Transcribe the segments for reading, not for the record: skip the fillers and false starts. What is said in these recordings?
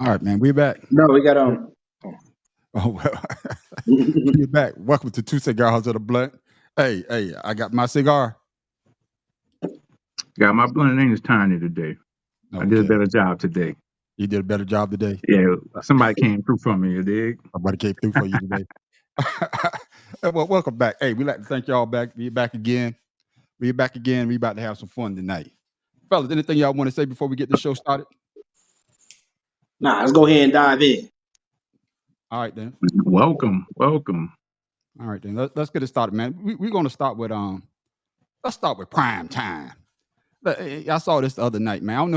All right, man. We're back. No, we got Oh well, we're back. Welcome to Two Cigars of the Blunt. Hey, I got my cigar. Got my blunt name is tiny today. I did a Okay, better job today. you did a better job today. Yeah, somebody came through for me, you dig? Somebody came through for you today. Well, welcome back. Hey, we like to thank y'all back. We're back again. We're back again. We about to have some fun tonight, fellas. Anything y'all want to say before we get the show started? Nah, let's go ahead and dive in. All right then. Welcome. All right then. Let's get it started, man. We're gonna start with Let's start with prime time. I saw this the other night, man. I don't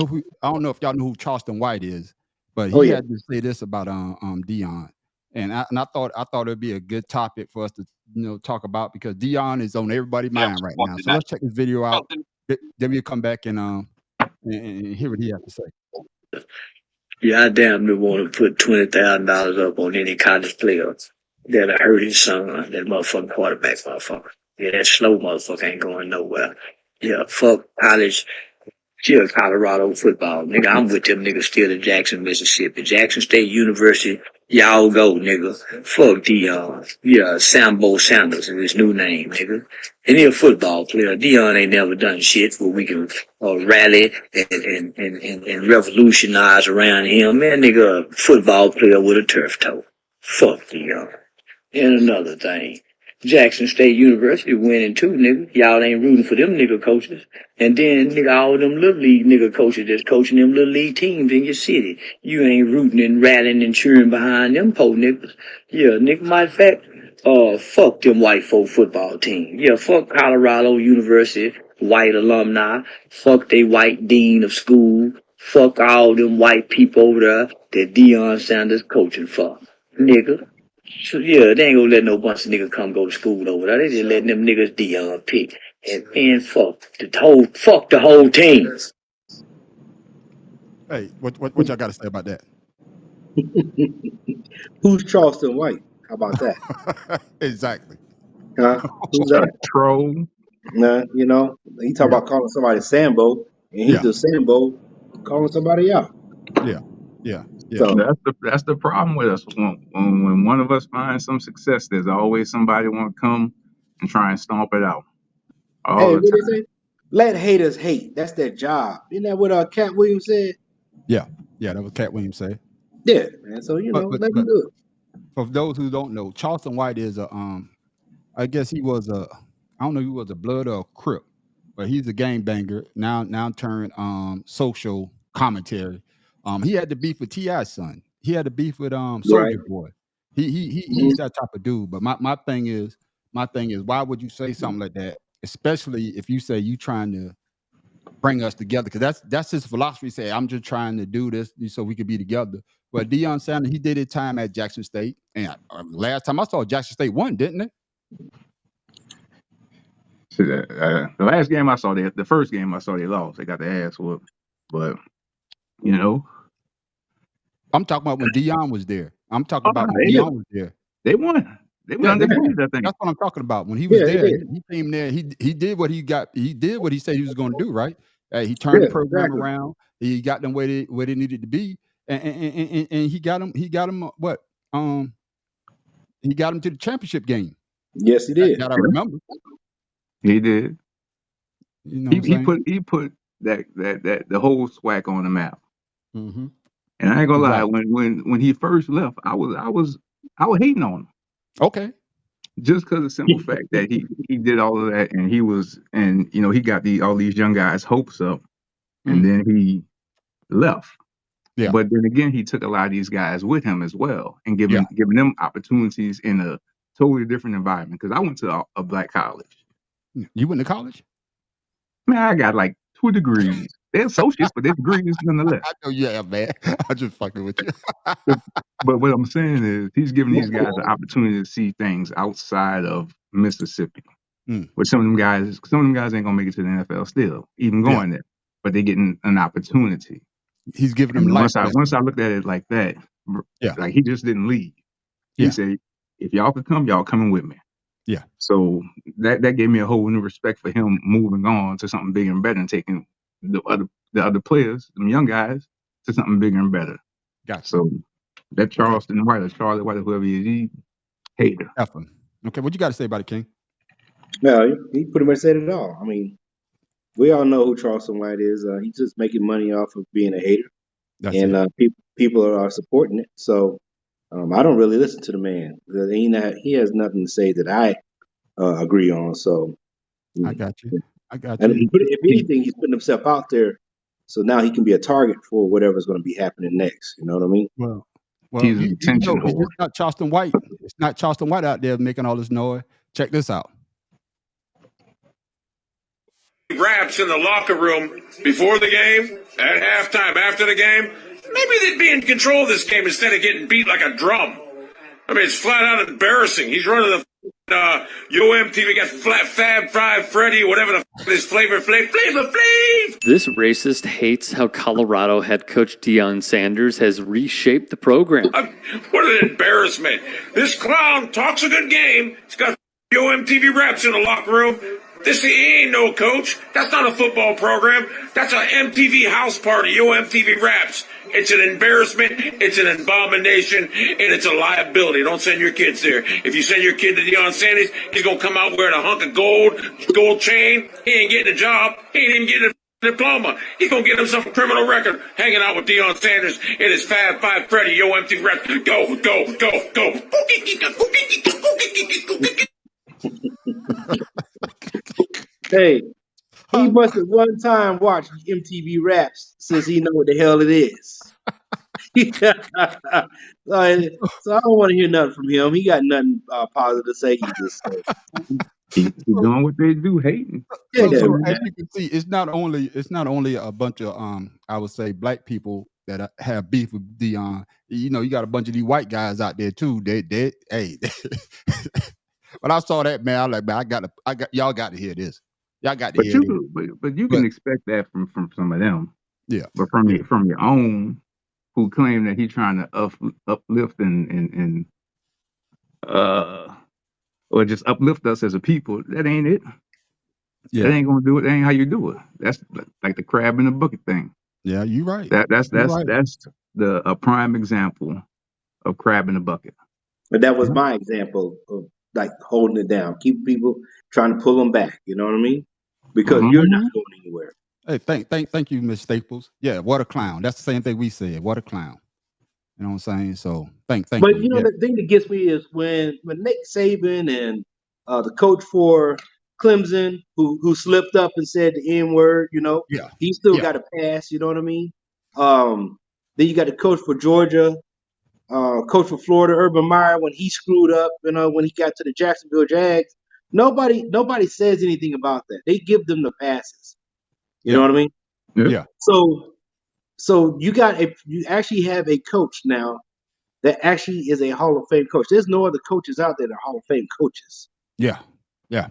know if y'all know who Charleston White is, but Oh he yeah. had to say this about Deion, and I thought it'd be a good topic for us to talk about because Deion is on everybody's mind right now. So let's check this video out. Then we'll come back and hear what he has to say. Yeah, I damn near want to put $20,000 up on any college player that hurt his son, that motherfucking quarterback motherfucker. Yeah, that slow motherfucker ain't going nowhere. Yeah, fuck college. Yeah, Colorado football. Nigga, I'm with them niggas still in Jackson, Mississippi. Jackson State University, y'all go, nigga. Fuck Deion. Yeah, Sambo Sanders is his new name, nigga. And he a football player. Deion ain't never done shit where we can rally and revolutionize around him. Man, nigga, a football player with a turf toe. Fuck Deion. And another thing. Jackson State University winning too, nigga. Y'all ain't rooting for them nigga coaches. And then, nigga, all them little league nigga coaches that's coaching them little league teams in your city. You ain't rooting and rallying and cheering behind them po niggas. Yeah, nigga, matter of fact, fuck them white folk football team. Yeah, fuck Colorado University, white alumni. Fuck they white dean of school. Fuck all them white people over there that Deion Sanders coaching for. Nigga. So yeah, they ain't gonna let no bunch of niggas come go to school over there. They just letting them niggas Dion pick. And man, fuck the whole team. Hey, what y'all got to say about that? Who's Charleston White? How about that? Exactly. Huh? Who's that? Troll. Nah, he talk Yeah, about calling somebody Sambo, and he's yeah, the Sambo calling somebody out. yeah, yeah, yeah. So, That's the problem with us. When one of us finds some success, there's always somebody want to come and try and stomp it out all hey, the what time. they say? Let haters hate. That's their job. Isn't that what Cat Williams said? Yeah, yeah, that was Cat Williams say. Yeah, man. So let him But do it. for those who don't know, Charleston White is a I guess he was I don't know if he was a blood or a crip, but he's a gang banger now turned social commentary. He had the beef with T.I.'s son. He had the beef with Right. Soldier Boy. He's Mhm. that type of dude. But my thing is why would you say something like that, especially if you say you trying to bring us together? Because that's his philosophy. Say I'm just trying to do this so we could be together. But Deion Sanders, he did his time at Jackson State, and last time I saw Jackson State won, didn't it? See, the last game I saw, the first game I saw, they lost. They got their ass whooped. But you know, I'm talking about when Deion was there. I'm talking oh, about when they did. Deion was there. They won. They went Yeah, they won. undefeated, I think. That's what I'm talking about. When he was Yeah, he there, did. he came there. He did what he got. He did what he said he was going to do. Right. He turned the Yeah, program exactly. around. He got them where they needed to be, and he got them. He got them. What? Um, he got them to the championship game. Yes, he That, did. that I remember. He did. You know what He I'm he saying? put he put that the whole SWAC on the map. Mm-hmm. And I ain't gonna lie, Right. when he first left, I was hating on him Okay. just because of the simple fact that he did all of that and he was and he got all these young guys' hopes up and Mm. then he left. Yeah. But then again, he took a lot of these guys with him as well and Yeah. giving them opportunities in a totally different environment. Because I went to a black college. You went to college? Man, I got like 2 degrees. They're associates, but they're degrees nonetheless. I know you have, man. I'm just fucking with you. But, but what I'm saying is he's giving these guys the opportunity to see things outside of Mississippi. Mm. But some of them guys ain't gonna make it to the NFL still, even Yeah. going there. But they're getting an opportunity. He's giving them And life once I lessons. looked at it like that, Yeah. like he just didn't leave. He Yeah. said, "If y'all could come, y'all coming with me." Yeah. So that gave me a whole new respect for him moving on to something bigger and better and taking the other players, them young guys, to something bigger and better. Gotcha. So that Charleston White or Charlotte White or whoever he is, he hater. Definitely. Okay, what you got to say about it, King? No, he pretty much said it all. I mean, we all know who Charleston White is. He's just making money off of being a hater, That's and it. people are supporting it. So I don't really listen to the man. He has nothing to say that I agree on. So, I got you. I got and you. if anything, he's putting himself out there, so now he can be a target for whatever's going to be happening next. You know what I mean? Well, He's an you attention know, whore. it's not Charleston White. It's not Charleston White out there making all this noise. Check this out. Raps in the locker room before the game, at halftime, after the game. Maybe they'd be in control of this game instead of getting beat like a drum. I mean, it's flat out embarrassing. He's running the UMTV, got Fab Five Freddy, whatever the is Flavor Flav. This racist hates how Colorado head coach Deion Sanders has reshaped the program. What an embarrassment. This clown talks a good game. He's got UMTV Raps in the locker room. He ain't no coach. That's not a football program. That's a MTV house party, MTV Raps. It's an embarrassment, it's an abomination, and it's a liability. Don't send your kids there. If you send your kid to Deion Sanders, he's going to come out wearing a hunk of gold chain. He ain't getting a job. He ain't even getting a diploma. He's going to get himself a criminal record hanging out with Deion Sanders and his Fab Five Freddy, MTV Raps. Go, go, go, go. Hey, he must have one time watched MTV Raps since he know what the hell it is. So I don't want to hear nothing from him. He got nothing positive to say either. So. He's doing what they do, hating. Yeah, So man. as you can see, it's not only a bunch of I would say black people that have beef with Deion. You know, you got a bunch of these white guys out there too. They hey. When I saw that, man, I was like, man, y'all got to hear this. Y'all got to hear this. But you can expect that from some of them. Yeah. But from your own, who claim that he's trying to uplift and or just uplift us as a people, that ain't it. Yeah. That ain't gonna do it. That ain't how you do it. That's like the crab in the bucket thing. Yeah, you're right. That's right. a prime example of crab in the bucket. But that was my example of like holding it down, keep people trying to pull them back. You know what I mean? Because you're not going anywhere. Hey, thank you, Miss Staples. Yeah, what a clown. That's the same thing we said. What a clown. You know what I'm saying? So thank you. But you know, the thing that gets me is when Nick Saban and the coach for Clemson, who slipped up and said the N word, you know, he still got a pass. You know what I mean? Then you got the coach for Georgia, coach for Florida, Urban Meyer, when he screwed up, you know, when he got to the Jacksonville Jags. Nobody says anything about that. They give them the passes. You know what I mean? Yeah. So you actually have a coach now that actually is a Hall of Fame coach. There's no other coaches out there that are Hall of Fame coaches. Yeah. Yeah.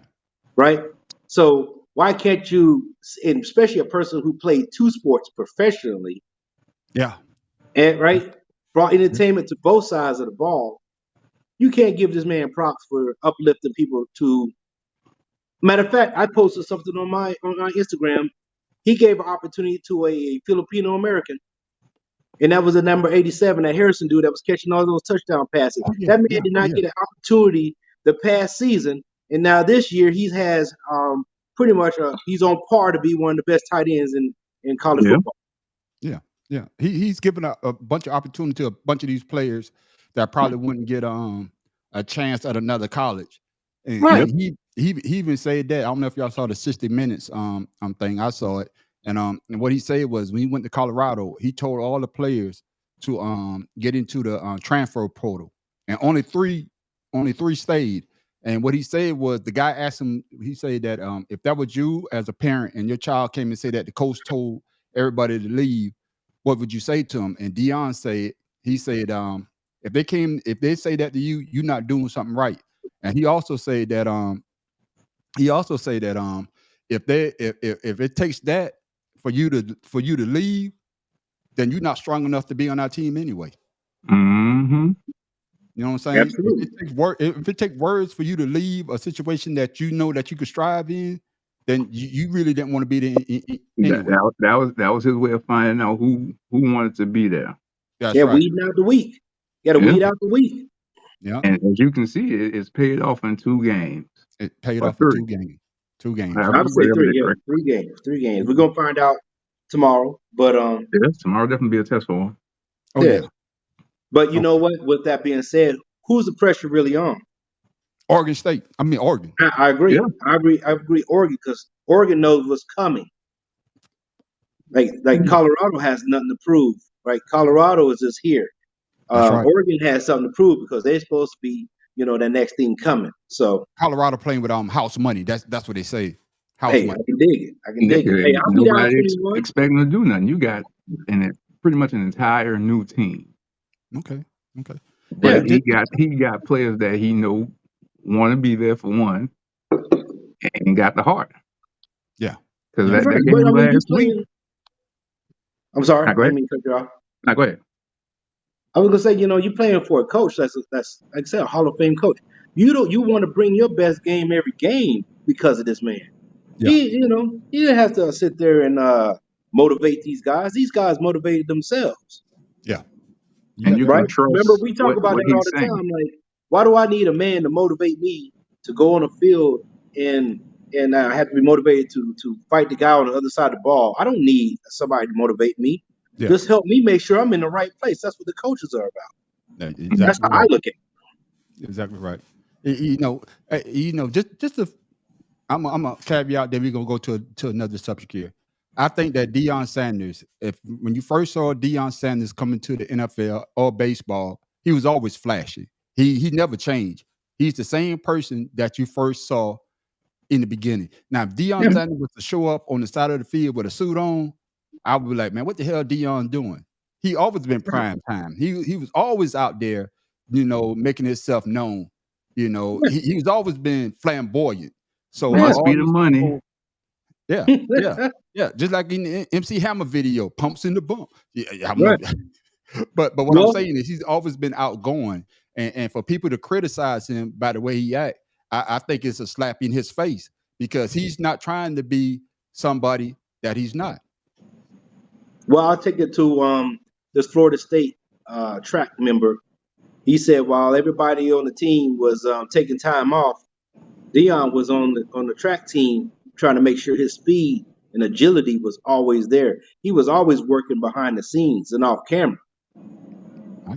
Right? So why can't you, and especially a person who played two sports professionally, yeah, and right, brought entertainment to both sides of the ball, you can't give this man props for uplifting people to. Matter of fact, I posted something on my Instagram. He gave an opportunity to a Filipino American. And that was the number 87, that Harrison dude that was catching all those touchdown passes. That man did not get an opportunity the past season. And now this year he has pretty much he's on par to be one of the best tight ends in college football. Yeah. Yeah. He's given a bunch of opportunity to a bunch of these players that probably wouldn't get a chance at another college. And, and he even said that. I don't know if y'all saw the 60 Minutes thing. I saw it. And what he said was when he went to Colorado, he told all the players to get into the transfer portal, and only three stayed. And what he said was, the guy asked him, he said that if that was you as a parent and your child came and said that the coach told everybody to leave, what would you say to him? And Deion said, if they say that to you, you're not doing something right. And he also said that if it takes that for you to leave, then you're not strong enough to be on our team anyway. Mm-hmm. You know what I'm saying? Absolutely. If it takes words for you to leave a situation that you know that you could strive in, then you really didn't want to be there anyway. That was his way of finding out who wanted to be there. That's right. Weeding out the weak. You got to Yeah. weed out the weak. Yeah, And as you can see, it's paid off in 2 games. it paid Or off in 3. 2 games. 2 games. However, I would say whatever 3. they Yeah, correct. 3 games. 3 games. We're gonna find out tomorrow. But Yeah, tomorrow definitely be a test for him. Oh yeah. yeah. But you Okay. know what? With that being said, who's the pressure really on? Oregon State. I mean Oregon. I agree. Yeah. I agree. Oregon, because Oregon knows what's coming. Like Yeah. Colorado has nothing to prove. Right? Colorado is just here. That's right. Oregon has something to prove because they're supposed to be, the next thing coming. So Colorado playing with house money. That's what they say. House hey, I money. can dig it. I can Yeah, dig it. Hey, I'll be down nobody 21. expecting to do nothing. You got pretty much an entire new team. Okay. Okay. But Yeah. he got players that he know want to be there for one and got the heart. Yeah. Because Yeah. That's right. that But I game mean, you last week. playing. I'm sorry. Now, go I ahead. didn't mean to cut you off. Now, go ahead. I was gonna say, you're playing for a coach that's like I said, a Hall of Fame coach. You want to bring your best game every game because of this man. Yeah. He didn't have to sit there and motivate these guys. These guys motivated themselves, Yeah. And you right? can trust Remember, we talk about what that all he's the saying. time. Like, why do I need a man to motivate me to go on the field and I have to be motivated to fight the guy on the other side of the ball? I don't need somebody to motivate me. Yeah. Just help me make sure I'm in the right place. That's what the coaches are about. Yeah, That's exactly how I right. look at it. Exactly right. Just to I'm a caveat that we're gonna go to another subject here. I think that Deion Sanders, when you first saw Deion Sanders coming to the NFL or baseball, he was always flashy. He never changed. He's the same person that you first saw in the beginning. Now, if Deion Yeah. Sanders was to show up on the side of the field with a suit on, I would be like, man, what the hell Deion doing? He always been prime time. He was always out there, making himself known. He was always been flamboyant. So for Must all be the these money. people, yeah, yeah, just like in the MC Hammer video, pumps in the bump. Yeah, I don't know. Right. But what I'm Well, saying is he's always been outgoing, and for people to criticize him by the way he act, I think it's a slap in his face because he's not trying to be somebody that he's not. well, I'll take it to this Florida State track member. He said while everybody on the team was taking time off, Deion was on the track team trying to make sure his speed and agility was always there. He was always working behind the scenes and off camera.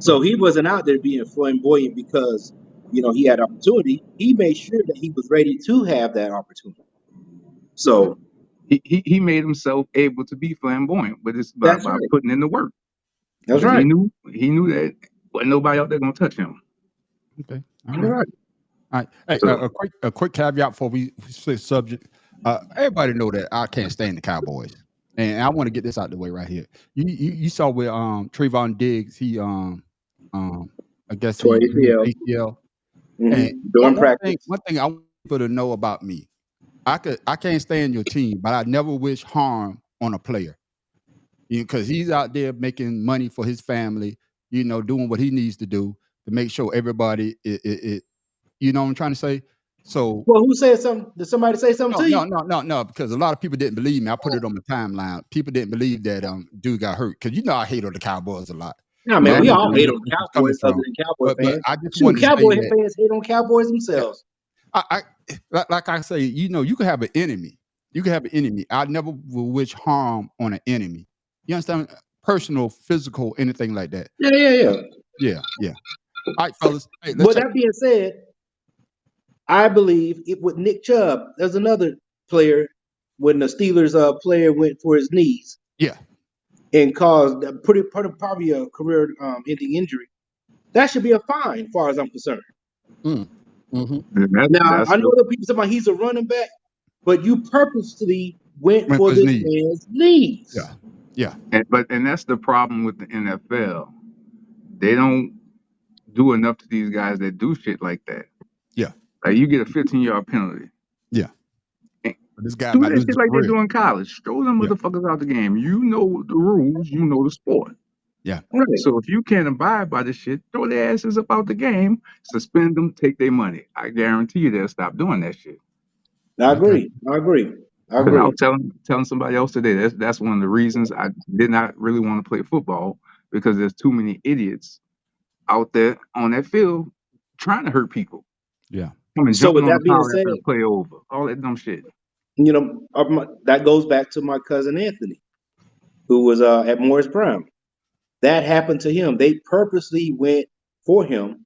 So he wasn't out there being flamboyant because he had opportunity. He made sure that he was ready to have that opportunity. So He made himself able to be flamboyant, but it's by that's right. putting in the work. That's Because right. he knew that wasn't nobody out there gonna touch him. Okay, all That's right. right. All right. Hey, So a quick caveat before we switch subject. Everybody know that I can't stand the Cowboys, and I want to get this out the way right here. You saw with Trayvon Diggs, he I guess Tore he used ACL. ACL. Mhm. And During one practice. thing I want people to know about me, I can't stand your team, but I never wish harm on a player. Because he's out there making money for his family, doing what he needs to do to make sure everybody you know what I'm trying to say? So Well, who said something? Did somebody say something to you? no, because a lot of people didn't believe me. I put it on the timeline. People didn't believe that dude got hurt because I hate on the Cowboys a lot. Nah, I man, we know all where hate your on the people's coming Cowboys other from, than Cowboy but fans. I just Shoot, wanted to say Cowboy that fans hate on Cowboys themselves. I like I say, you can have an enemy. You can have an enemy. I never will wish harm on an enemy. You understand? Personal, physical, anything like that. Yeah. Yeah. All right, fellas. Hey, let's But check. that being said, I believe it with Nick Chubb. There's another player when the Steelers player went for his knees Yeah. and caused probably a career ending injury. That should be a fine, as far as I'm concerned. Mm-hmm. Now that's I know other people say about he's a running back, but you purposely went Went for for his this knees. man's knees. Yeah. and that's the problem with the NFL. They don't do enough to these guys that do shit like that. Yeah. Like you get a 15-yard penalty. Yeah. And But this guy do might that lose shit his like they career. do in college. Throw them Yeah. motherfuckers out the game. You know the rules. You know the sport. Yeah. Right. So if you can't abide by the shit, throw their asses up out the game, suspend them, take their money. I guarantee you they'll stop doing that shit. I Okay. agree. I Because I agree. was telling somebody else today that's one of the reasons I did not really want to play football because there's too many idiots out there on that field trying to hurt people. Yeah. Coming So jumping with on that the being collar said, after the play over. All that dumb shit. that goes back to my cousin Anthony, who was at Morris Brown. That happened to him. They purposely went for him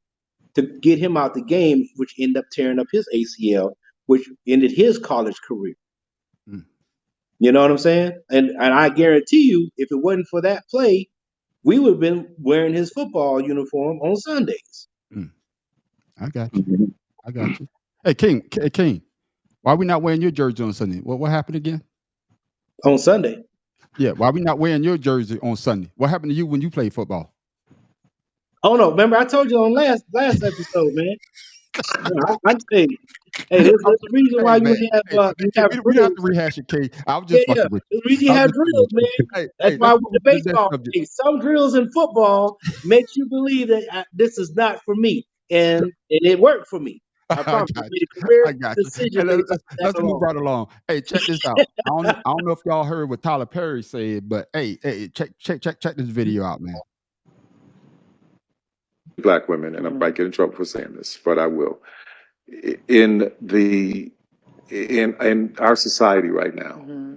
to get him out the game, which ended up tearing up his ACL, which ended his college career. Mm. You know what I'm saying? And I guarantee you, if it wasn't for that play, we would have been wearing his football uniform on Sundays. I got you. I got you. Hey, King, why we not wearing your jersey on Sunday? What happened again? On Sunday. Yeah, why we not wearing your jersey on Sunday? What happened to you when you played football? Oh no! Remember I told you on last episode, man. I tell you, hey, there's a reason why Hey, man. you have Hey, we don't have to drills. rehash it, King. I was Yeah, just yeah. fucking with There's you. a reason you I was have just fucking drills, with you. man. Hey, That's why let's with move the on to the next baseball, subject. some drills in football makes you believe that this is not for me, and it worked for me. I I promise. I got made you. a career I got you. decision Hey, based on that let's move alone. right along. Hey, check this out. I don't know if y'all heard what Tyler Perry said, but hey, check this video out, man. Black women, and I might get in trouble for saying this, but I will. In the in our society right now,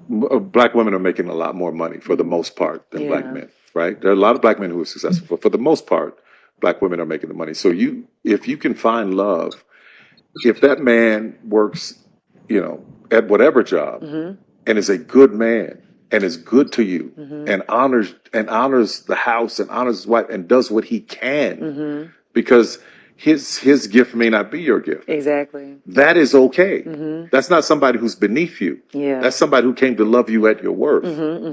black women are making a lot more money for the most part than black men, right? There are a lot of black men who are successful, but for the most part, black women are making the money. So if you can find love, if that man works, at whatever job and is a good man and is good to you and honors the house and honors his wife and does what he can because his gift may not be your gift. Exactly. That is okay. That's not somebody who's beneath you. Yeah. That's somebody who came to love you at your worth,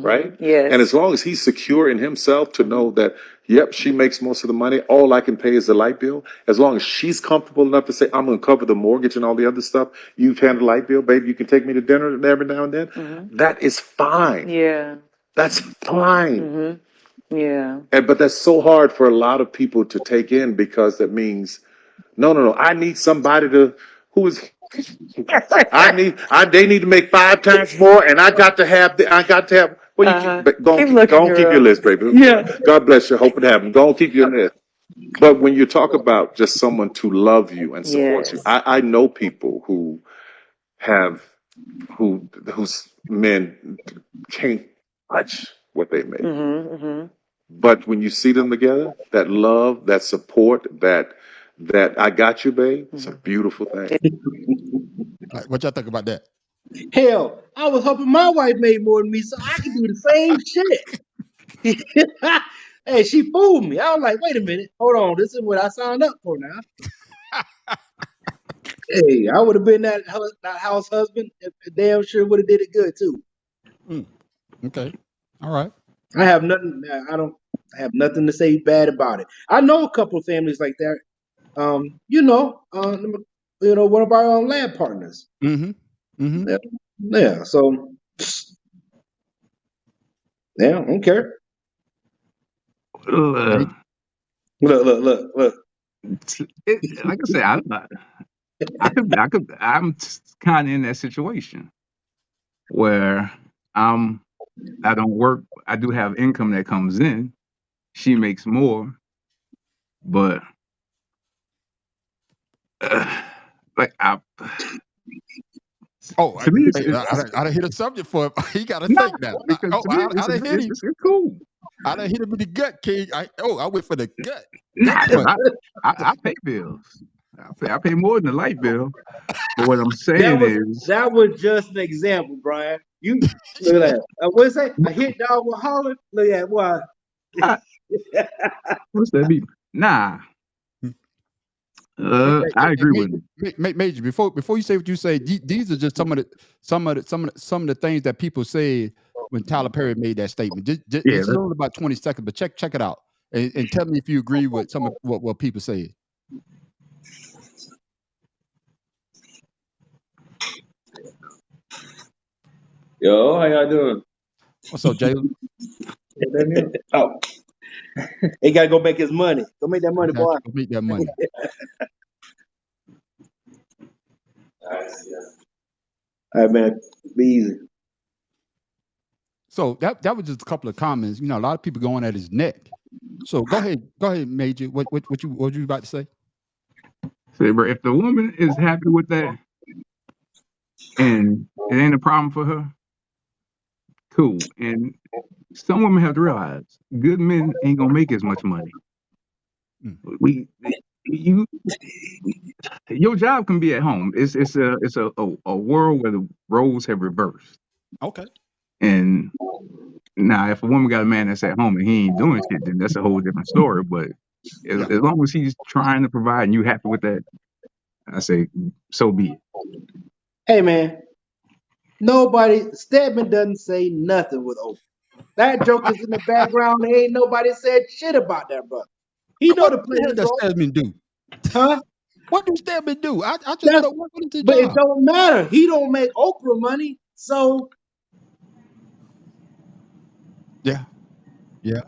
right? Yes. And as long as he's secure in himself to know that, yep, she makes most of the money. All I can pay is the light bill. As long as she's comfortable enough to say, I'm going to cover the mortgage and all the other stuff. You've handled the light bill, baby. You can take me to dinner every now and then. That is fine. Yeah. That's fine. Yeah. But that's so hard for a lot of people to take in because that means, no. I need somebody who is. They need to make 5 times more, and I got to have. Well, you keep your list, baby. Yeah. God bless you. Hope it happens. Go on, keep your list. But when you talk about just someone to love you and support you, I know people who have whose men can't touch what they make. But when you see them together, that love, that support, that I got you, babe, it's a beautiful thing. What y'all think about that? Hell, I was hoping my wife made more than me so I could do the same shit. Hey, she fooled me. I was like, wait a minute, hold on, this is what I signed up for now. Hey, I would have been that house husband. Damn sure would have did it good too. Okay. All right. I have nothing. I don't have nothing to say bad about it. I know a couple of families like that. One of our lab partners. Yeah. So, yeah, I don't care. Look. Like I said, I'm kind of in that situation where I don't work. I do have income that comes in. She makes more, but like to me, I done hit a subject for him. He got to nah, think now. because to me, I done hit him. it's cool. I done hit him in the gut, King. I went for the gut. Nah, I pay bills. I pay more than the light bill. But what I'm saying is that was just an example, Brian. You look at that. What's that? A hit dog will holler. Look at what. What's that mean? Nah. I agree with you. Major, before you say what you say, these are just some of the things that people said when Tyler Perry made that statement. It's only about 20 seconds, but check it out and tell me if you agree with some of what people said. Yo, how y'all doing? What's up, Jalen? Oh, he gotta go make his money. Go make that money, boy. Go make that money. All right, man. Be easy. So that was just a couple of comments. You know, a lot of people going at his neck. So go ahead, Major. What you about to say? So, bro, if the woman is happy with that and it ain't a problem for her, cool. And some women have to realize good men ain't gonna make as much money. Mm. You your job can be at home. It's a world where the roles have reversed. Okay. And now, if a woman got a man that's at home and he ain't doing shit, then that's a whole different story. But Yeah. as long as he's trying to provide and you happy with that, I say so be it. Hey man, Stedman doesn't say nothing with Oprah. That joke is in the background. Ain't nobody said shit about that, brother. He know What to the play hell his does role, Stedman do? huh? What do Stedman do? I just That's know what is his but it job? don't matter. He don't make Oprah money, so Yeah. Yeah.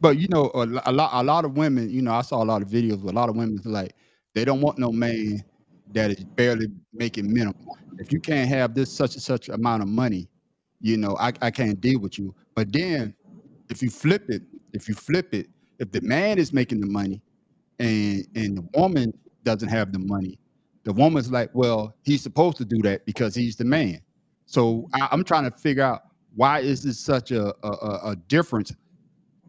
But you know, a lot of women, you know, I saw a lot of videos where a lot of women like they don't want no man that is barely making minimum. If you can't have this such and such amount of money, you know, I can't deal with you. But then if you flip it, if the man is making the money and the woman doesn't have the money, the woman's like, well, he's supposed to do that because he's the man. So I'm trying to figure out why is this such a difference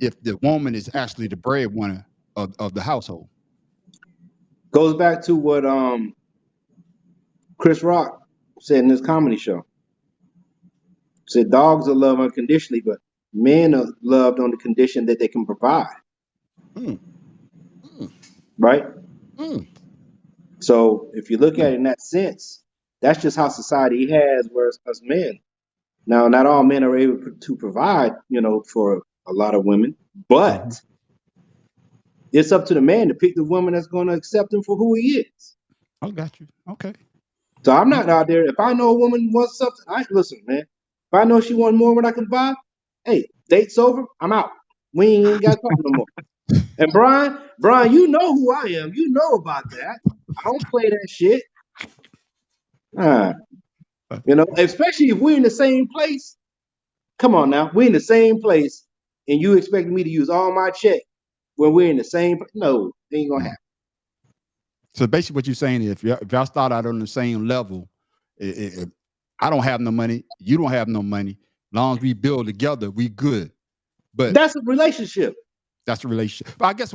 if the woman is actually the breadwinner of the household. goes back to what Chris Rock said in his comedy show. Said dogs are loved unconditionally, but men are loved on the condition that they can provide. Mm, Right? mm, So if you look at it in that sense, that's just how society has whereas us men. Now, not all men are able to provide, for a lot of women, but mhm. it's up to the man to pick the woman that's going to accept him for who he is. I got you. Okay. So I'm Okay. not out there. If I know a woman wants something, listen, man. If I know she wants more than I can buy, hey, date's over. I'm out. We ain't got to talk no more. And Brian, you know who I am. You know about that. I don't play that shit. Uh, especially if we're in the same place. Come on now, we're in the same place, and you expecting me to use all my check when we're in the same place? No, it ain't gonna Mm. happen. So basically, what you're saying is, if y'all start out on the same level, if I don't have no money, you don't have no money. As long as we build together, we good. But That's a relationship. that's a relationship. But I guess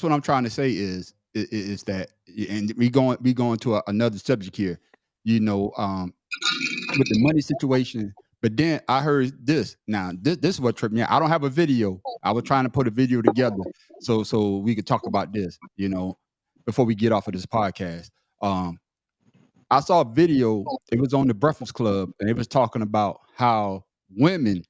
what I'm trying to say is that, and we going to another subject here. You know, with the money situation. But then I heard this. Now this is what tripped me out. I don't have a video. I was trying to put a video together so we could talk about this. You know, before we get off of this podcast. Um, I saw a video. It was on the Breakfast Club, and it was talking about how women.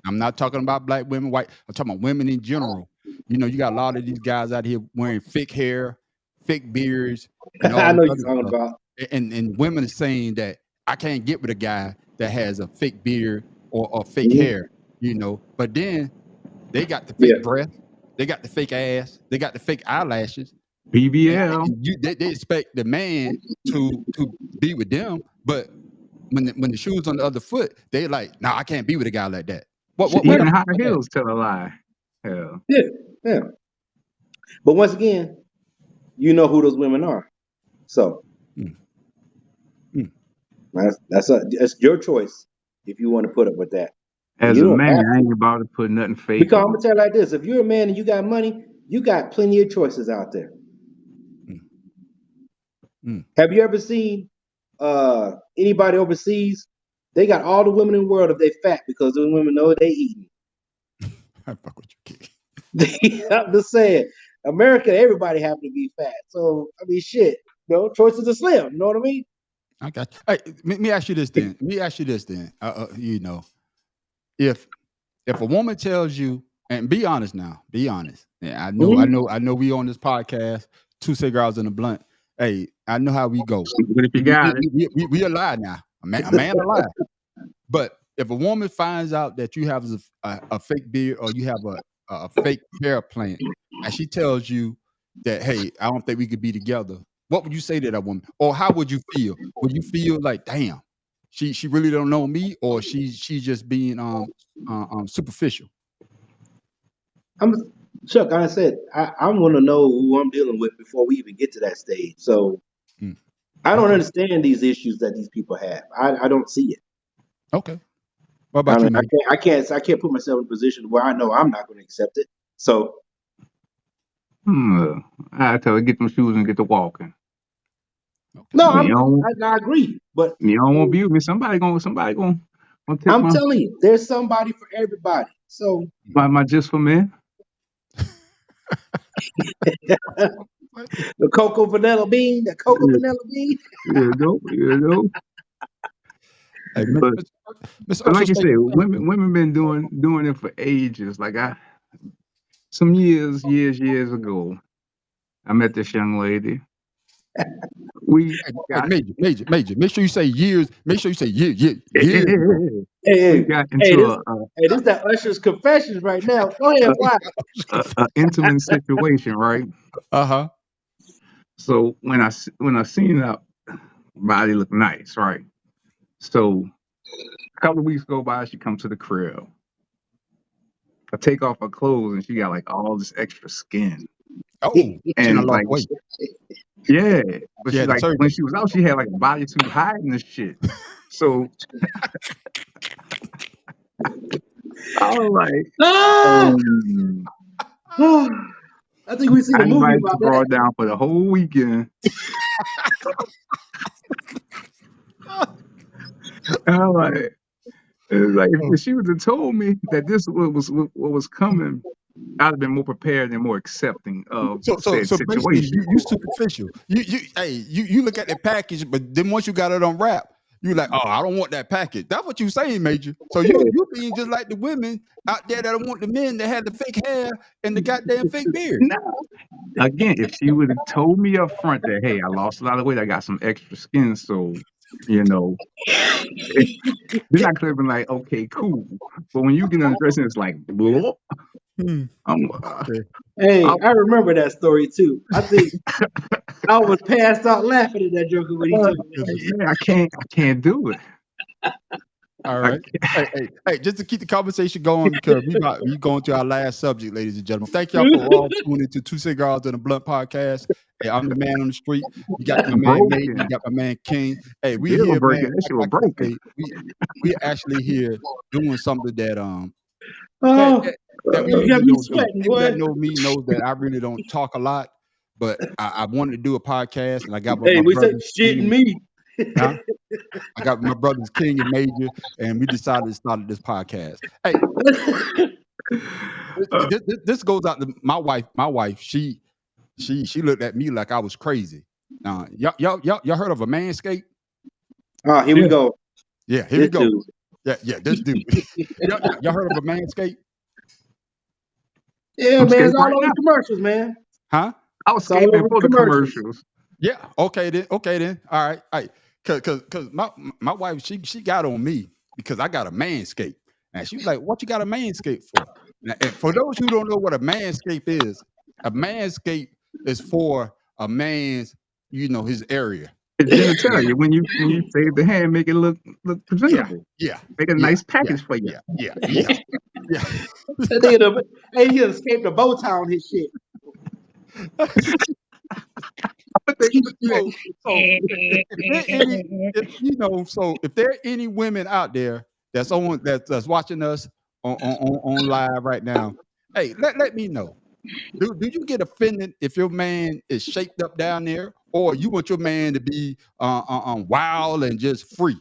I'm not talking about black women, white. I'm talking about women in general. You know, you got a lot of these guys out here wearing fake hair, fake beards, and all I this know you're other talking stuff. about. And women are saying that I can't get with a guy that has a fake beard or fake Mhm. hair, you know. But then they got the Yeah. fake breath, they got the fake ass, they got the fake eyelashes, BBL. and they expect the man to be with them, but when the shoe's on the other foot, they like, nah, I can't be with a guy like that. What Even do you high think of that? heels tell a lie. Hell. Yeah, yeah. But once again, you know who those women are. So Mm, mm. that's your choice if you want to put up with that. And As you a don't man, have I to. ain't about to put nothing fake Because I'm on. gonna tell you like this: if you're a man and you got money, you got plenty of choices out there. Mm, mm. Have you ever seen anybody overseas? They got all the women in the world if they fat because the women know they eating. I fuck with you, kid. I'm just saying, America, everybody happen to be fat. So I mean, shit, choices are slim. You know what I mean? I got you. Hey, let me ask you this then. Let me ask you this then. You know, if a woman tells you, and be honest now, be honest. Yeah, Mhm. I know. We on this podcast, two cigars in a blunt. Hey, I know how we go. But if you got it, We alive now. A man alive. But if a woman finds out that you have a fake beard or you have a fake hair plant, and she tells you that, hey, I don't think we could be together, what would you say to that woman? Or how would you feel? Would you feel like, damn, she really don't know me, or she's just being superficial? Chuck, like I said, I want to know who I'm dealing with before we even get to that stage. So I don't understand these issues that these people have. I don't see it. Okay. What about you, man? I can't put myself in a position where I know I'm not going to accept it. So I tell her, get them shoes and get to walking. Okay. no, I agree, but you don't want to be with me. Somebody gonna take I'm telling you, there's somebody for everybody. So my just for men. the cocoa vanilla bean. You know. Hey, But Mr. like you Usher, said, women been doing it for ages. Like some years ago, I met this young lady. We got Hey, Major. Make sure you say years. Make sure you say years. hey, we got into this that Usher's confessions right now. Go ahead, why? a intimate situation, right? Uh-huh. So when I seen her body look nice, right? So a couple of weeks go by, she comes to the crib. I take off her clothes and she got like all this extra skin. Oh, she done And lost like, weight. yeah, but She she had the like surgery. when she was out, she had like a bodysuit hiding this shit. So I was like, I think we've seen I a movie invited about the that. broad down for the whole weekend. And I'm like, it's like if she would have told me that this was what was coming, I'd have been more prepared and more accepting of said So basically, situation. you superficial. You look at the package, but then once you got it unwrapped, you like, oh, I don't want that package. That's what you saying, Major. So you being just like the women out there that don't want the men that had the fake hair and the goddamn fake beard. No. Again, if she would have told me up front that, hey, I lost a lot of weight, I got some extra skin, so then I could have been like, okay, cool. But when you get undressed and it's like, blah, Hey, I remember that story too. I think I was passed out laughing at that joker when he told me. yeah, I can't do it. All right. Hey, just to keep the conversation going, because we going to our last subject, ladies and gentlemen. Thank y'all for all tuning into Two Cigars and a Blunt podcast. Hey, I'm the man on the street. You got my man Nate, you got my man King. Hey, we Still here, breaking. man. That shit was Like I broken. say, we actually here doing something that Oh, that we you got usually me don't do. sweating, People boy. that know me know that I really don't talk a lot, but I wanted to do a podcast, and I got Hey, my we said brothers. shit in me. Huh? I got my brothers King and Major, and we decided to start this podcast. Hey, this goes out to my wife. My wife, she looked at me like I was crazy. Y'all heard of a Manscaping? Oh, here we go. Yeah, here we This go. dude. Yeah, this dude. y'all heard of a Manscaping? Yeah, I'm man, it's skating all right over now. the commercials, man. Huh? I was It's all skating over before the the commercials. Yeah. Okay then. All right. All right. Cause my wife, she got on me because I got a Manscaped. And she was like, what you got a Manscaped for? And for those who don't know what a Manscaped is for a man's, his area. It's genitalia. When you save the hand, make it look presentable. Yeah. Make a nice package for you. Yeah. Hey, he escaped the bow tie on his shit. If there are any women out there that's watching us on live right now, hey, let me know. Do you get offended if your man is shaped up down there, or you want your man to be wild and just free?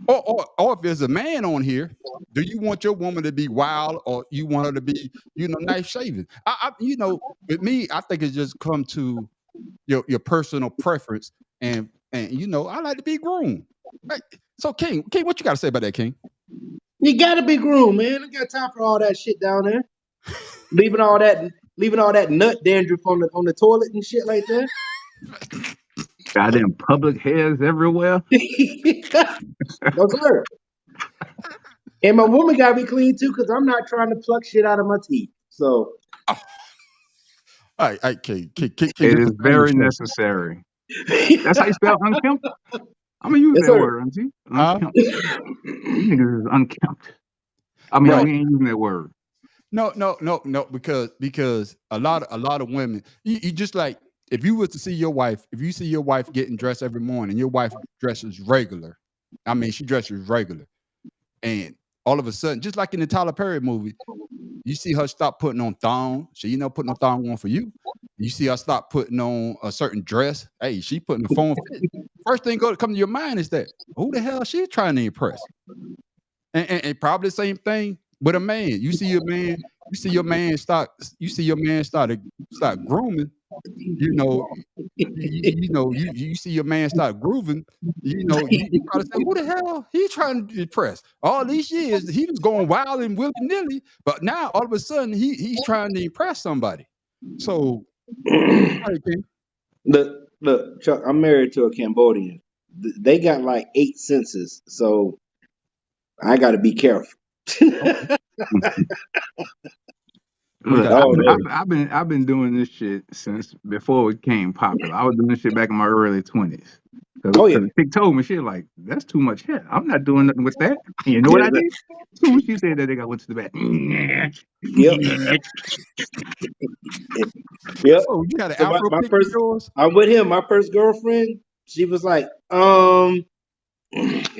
Or if there's a man on here, do you want your woman to be wild, or you want her to be, nice shaven? With me, I think it's just come to your personal preference, and I like to be groomed. Right? So King, what you got to say about that, King? You gotta be groomed, man. I got time for all that shit down there. Leaving all that nut dandruff on the toilet and shit like that. Goddamn public hairs everywhere. No sir. And my woman gotta be clean too, because I'm not trying to pluck shit out of my teeth. So All right, King, It is very necessary. That's how you spell unkempt. I'm gonna use Yes, that sir. word, auntie. Huh? Unkempt. You niggas is unkempt. I mean, Bro. we ain't using that word. No, because a lot of women, you just like if you was to see your wife, if you see your wife getting dressed every morning, your wife dresses regular. I mean, she dresses regular, and all of a sudden, just like in the Tyler Perry movie, you see her stop putting on thong. She putting no thong on for you. You see her stop putting on a certain dress. Hey, she putting the phone fit. First thing come to your mind is that who the hell she trying to impress? And probably the same thing with a man. You see your man start grooming. You know, you see your man start grooving. You probably say, who the hell he trying to impress? All these years he was going wild and willy nilly, but now all of a sudden he's trying to impress somebody. So, hey, King. Look, Chuck, I'm married to a Cambodian. They got like 8 senses, so I got to be careful. We Look, got Oh no. I've been doing this shit since before it became popular. I was doing this shit back in my early 20s. Oh yeah. Because the chick told me, she like, that's too much hair. I'm not doing nothing with that. And you know what Yes, I sir. did? As soon as she said that, I went to the back. Yep. Yep. so you had an So Afro my pick with first, yours? I'm with him. My first girlfriend, she was like,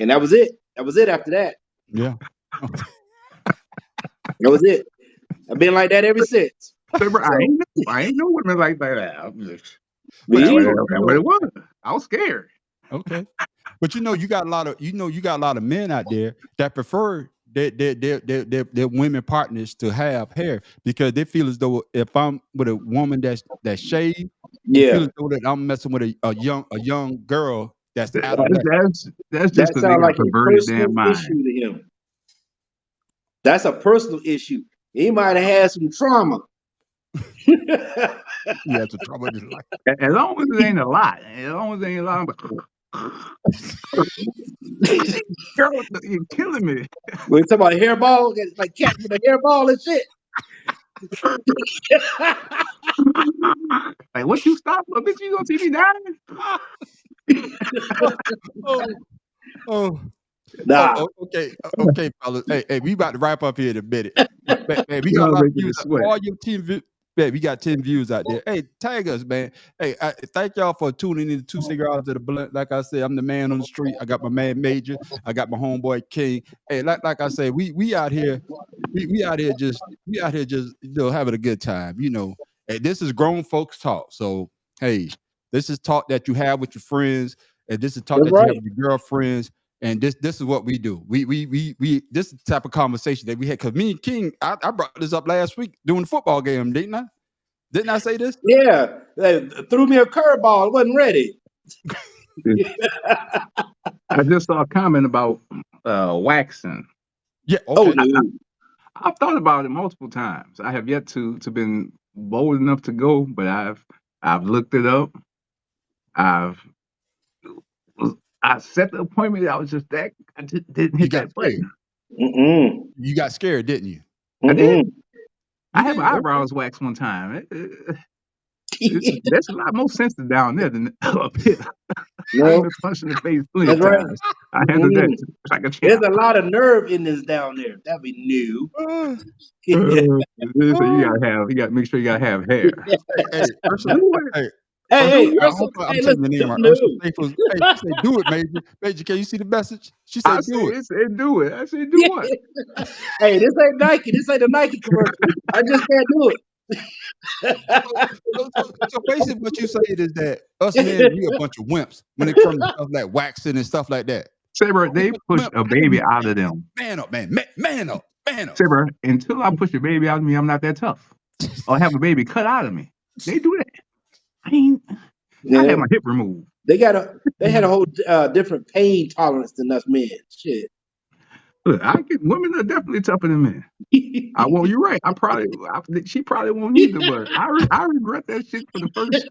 and that was it. That was it. After that, Yeah. that was it. I've been like that ever since. Remember, So I ain't know women like that. I'm just, But me either. that's what it was. I was scared. okay. But you got a lot of men out there that prefer their women partners to have hair because they feel as though if I'm with a woman that's shaved, they feel Yeah, as though that I'm messing with a young girl that's That- adolescent. That's just that because they sounds got like a perverted personal damn mind. issue to him. That's a personal issue. He might have had some trauma. He has a trouble in his life. As long as it ain't a lot. As long as it ain't a lot. But girl, you're killing me. We talking about hairball, like cat with a hairball and shit. Like, what you stop for, bitch? You gonna see me dying? Oh, oh, Nah, okay, fellas. Hey, we about to wrap up here in a minute. Hey, we got a Y'all lot of making me views. sweat. All your we got 10 views out there. Hey, tag us, man. Hey, thank y'all for tuning in to 2 Cigars at the Blunt. Like I said, I'm the man on the street. I got my man Major. I got my homeboy King. Hey, like I said, we out here, we out here just having a good time. Hey, this is grown folks talk. So hey, this is talk that you have with your friends, and this is talk that's that you have right. with your girlfriends. And this is what we do. We this is the type of conversation that we had. Because me and King, I brought this up last week during the football game, didn't I? Didn't I say this? Yeah, they threw me a curveball. Wasn't ready. I just saw a comment about waxing. Yeah. Oh Okay. no. I've thought about it multiple times. I have yet to been bold enough to go, but I've looked it up. I've I set the appointment. I was just that I just didn't You hit got that scared. button. Mm-mm. You got scared, didn't you? I did. Mm-mm. I You had did. my Okay. eyebrows waxed one time. That's a lot more sensitive down there than up here. I've No, been punched in the face plenty of that's right. times. I handled that Mm-mm. like a There's champ. a lot of nerve in this down there. That'd be new. Uh, So uh, you got to make sure you got to have hair. hey, Ursula. Do it. Hey, Hey, Ursula. I Russell. hope I'm Hey, saying listen. your name right. No. Ursula Staples. Hey, she said, "Do it, Major. Major, can you see the message?" She I said, "Do it." said do it. I said do what? Hey, this ain't Nike. This ain't a Nike commercial. I just can't do So basically, what you saying is that us men, we a bunch of wimps when it comes to stuff like waxing and stuff like that. Saber, We a they bunch of pushed wimps. a I need baby you out of to them. man up, man. Man up. Man up. Saber, until I push a baby out of me, I'm not that tough. Or have a baby cut out of me. They do that. I had it. my hip removed. They had a whole different pain tolerance than us men. Shit. Look, women are definitely tougher than men. You're right. She probably won't either, but I regret that shit for the first.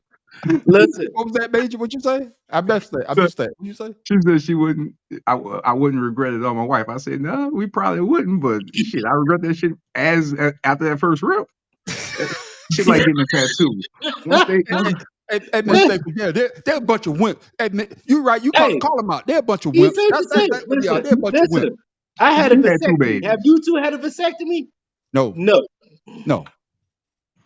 Listen, What was that, Major? What you say? I missed that. What you say? She said she wouldn't. I wouldn't regret it on my wife. I said no, we probably wouldn't, but shit, I regret that shit after that first rip. Shit like getting a tattoo. Once they Hey, Hey, mistake. Yeah, they're a bunch of wimps. Hey, man, you're right. You call them out. They're a bunch of wimps. That's what they are. They're a bunch of wimps. Listen, I had a You had 2 vasectomy. babies. Have you two had a vasectomy? No. Mm-mm.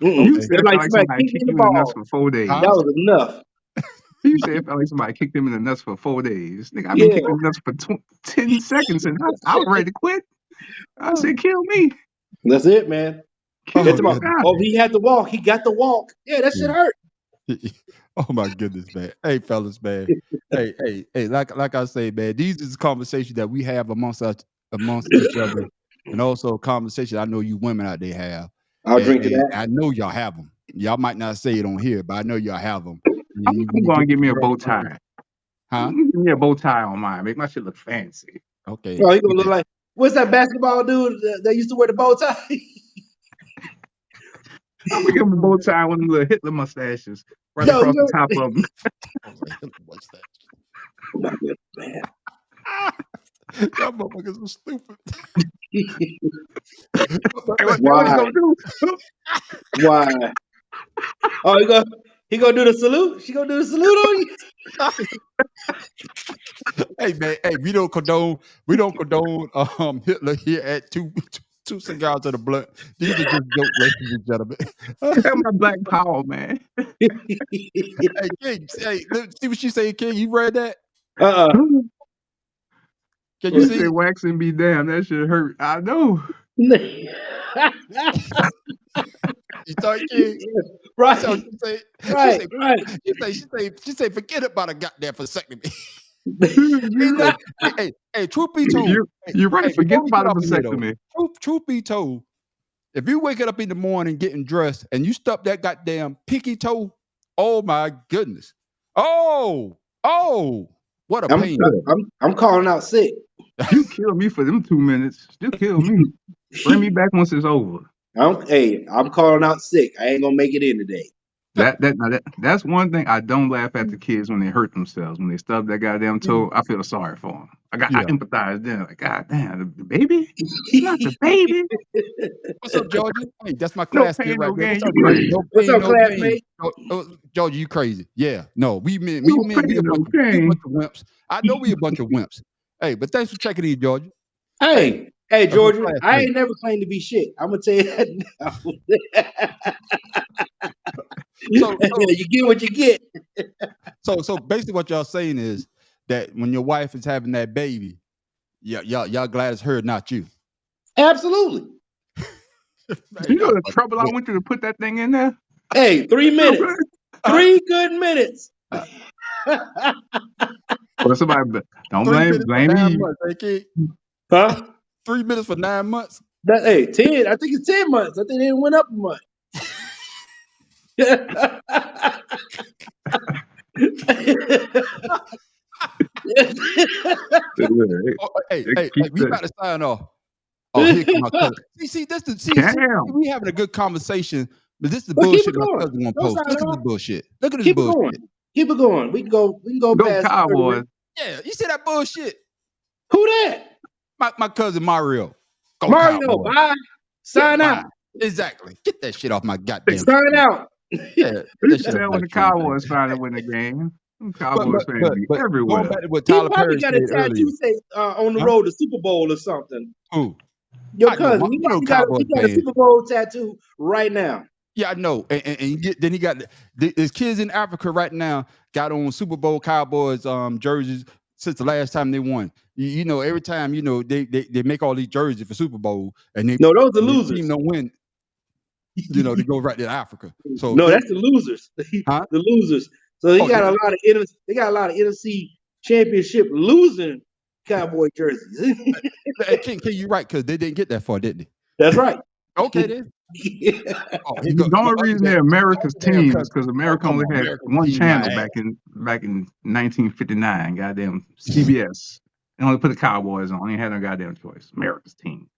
You Okay. said it felt like somebody kicked you in the nuts for 4 days. That was enough. You said it felt like somebody kicked him in the nuts for 4 days. Nigga, I've been kicked in the nuts for 10 seconds and I was ready to quit. I said, kill me. That's it, man. He had to walk. He got to walk. Yeah, that shit hurt. Oh my goodness, man. Hey, fellas, man. hey, like I say, man, these is conversations that we have amongst each other, and also a conversation I know you women out there have. I'll drink to that. I know y'all have them. Y'all might not say it on here, but I know y'all have them. I'm going to give me a bow tie. Huh? Give me a bow tie on mine. Make my shit look fancy. Okay. Oh, he gonna look like, what's that basketball dude that used to wear the bow tie? I'm gonna give him a bow tie with them little Hitler mustaches right across the top of them. Man. Y'all motherfuckers are stupid. Why? Oh, he gonna do the salute? She gonna do the salute on you? Hey man, hey, we don't condone Hitler here at two cigars to the blunt. These are just jokes, ladies and gentlemen. That's my black power, man. Hey, King, see what she say, King? You read that? Can you see? Say wax and be damned. That shit hurt. I know. You thought, King? Right. So she say, She say, forget about a goddamn vasectomy. hey, truth be told, you're right. Forget about a vasectomy. Truth be told, if you wake up in the morning getting dressed and you stub that goddamn pinky toe, oh my goodness. Oh, what a pain. I'm calling out sick. You kill me for them 2 minutes. You kill me. Bring me back once it's over. I'm calling out sick. I ain't gonna make it in today. That's one thing I don't laugh at the kids when they hurt themselves, when they stub that goddamn toe. I feel sorry for them. I empathize then. Like, God damn, the baby? Not the baby. What's up, Georgia? Hey, that's my classmate right there. What's up, classmate? Georgia, you crazy? Yeah, no, we a bunch of wimps. I know we a bunch of wimps. Hey, but thanks for checking in, Georgia. Hey, Georgia, I ain't never claimed to be shit. I'm gonna tell you that now. So you get what you get. So basically, what y'all saying is that when your wife is having that baby, y'all glad it's her, not you. Absolutely. You know the trouble I went through to put that thing in there? Hey, 3 minutes. 3 good minutes. Well, somebody don't blame me. Huh? 3 minutes for 9 months. 10. I think it's 10 months. I think it went up a month. Hey, we about to sign off. Oh, here come my cousin. See, we having a good conversation, but this is the bullshit my cousin gonna post. Look at this bullshit. Look at this bullshit. Keep it going. We can go past Cowboys. Yeah, you see that bullshit? Who that? My cousin Mario. Go Mario, Cowboys. Bye. Sign out. Bye. Exactly. Get that shit off my goddamn. Sign out. Yeah, when the Cowboys finally win the game. Cowboys fans be everywhere. Going back to what Tyler Perry said earlier. Tattoo say on the road to Super Bowl or something. Who? Your cousin. He got a Super Bowl tattoo right now. Yeah, I know. And then he got there's kids in Africa right now got on Super Bowl Cowboys jerseys since the last time they won. You know, every time they make all these jerseys for Super Bowl and those are losers. Team don't win. They go right to Africa. So no, that's the losers. The losers. So they got a lot of NFC championship losing Cowboy jerseys. King, you're right, because they didn't get that far, didn't they? That's right. Okay, then. The only reason they're America's team is because America only had one channel back in 1959. Goddamn CBS. They only put the Cowboys on. They had no goddamn choice. America's team.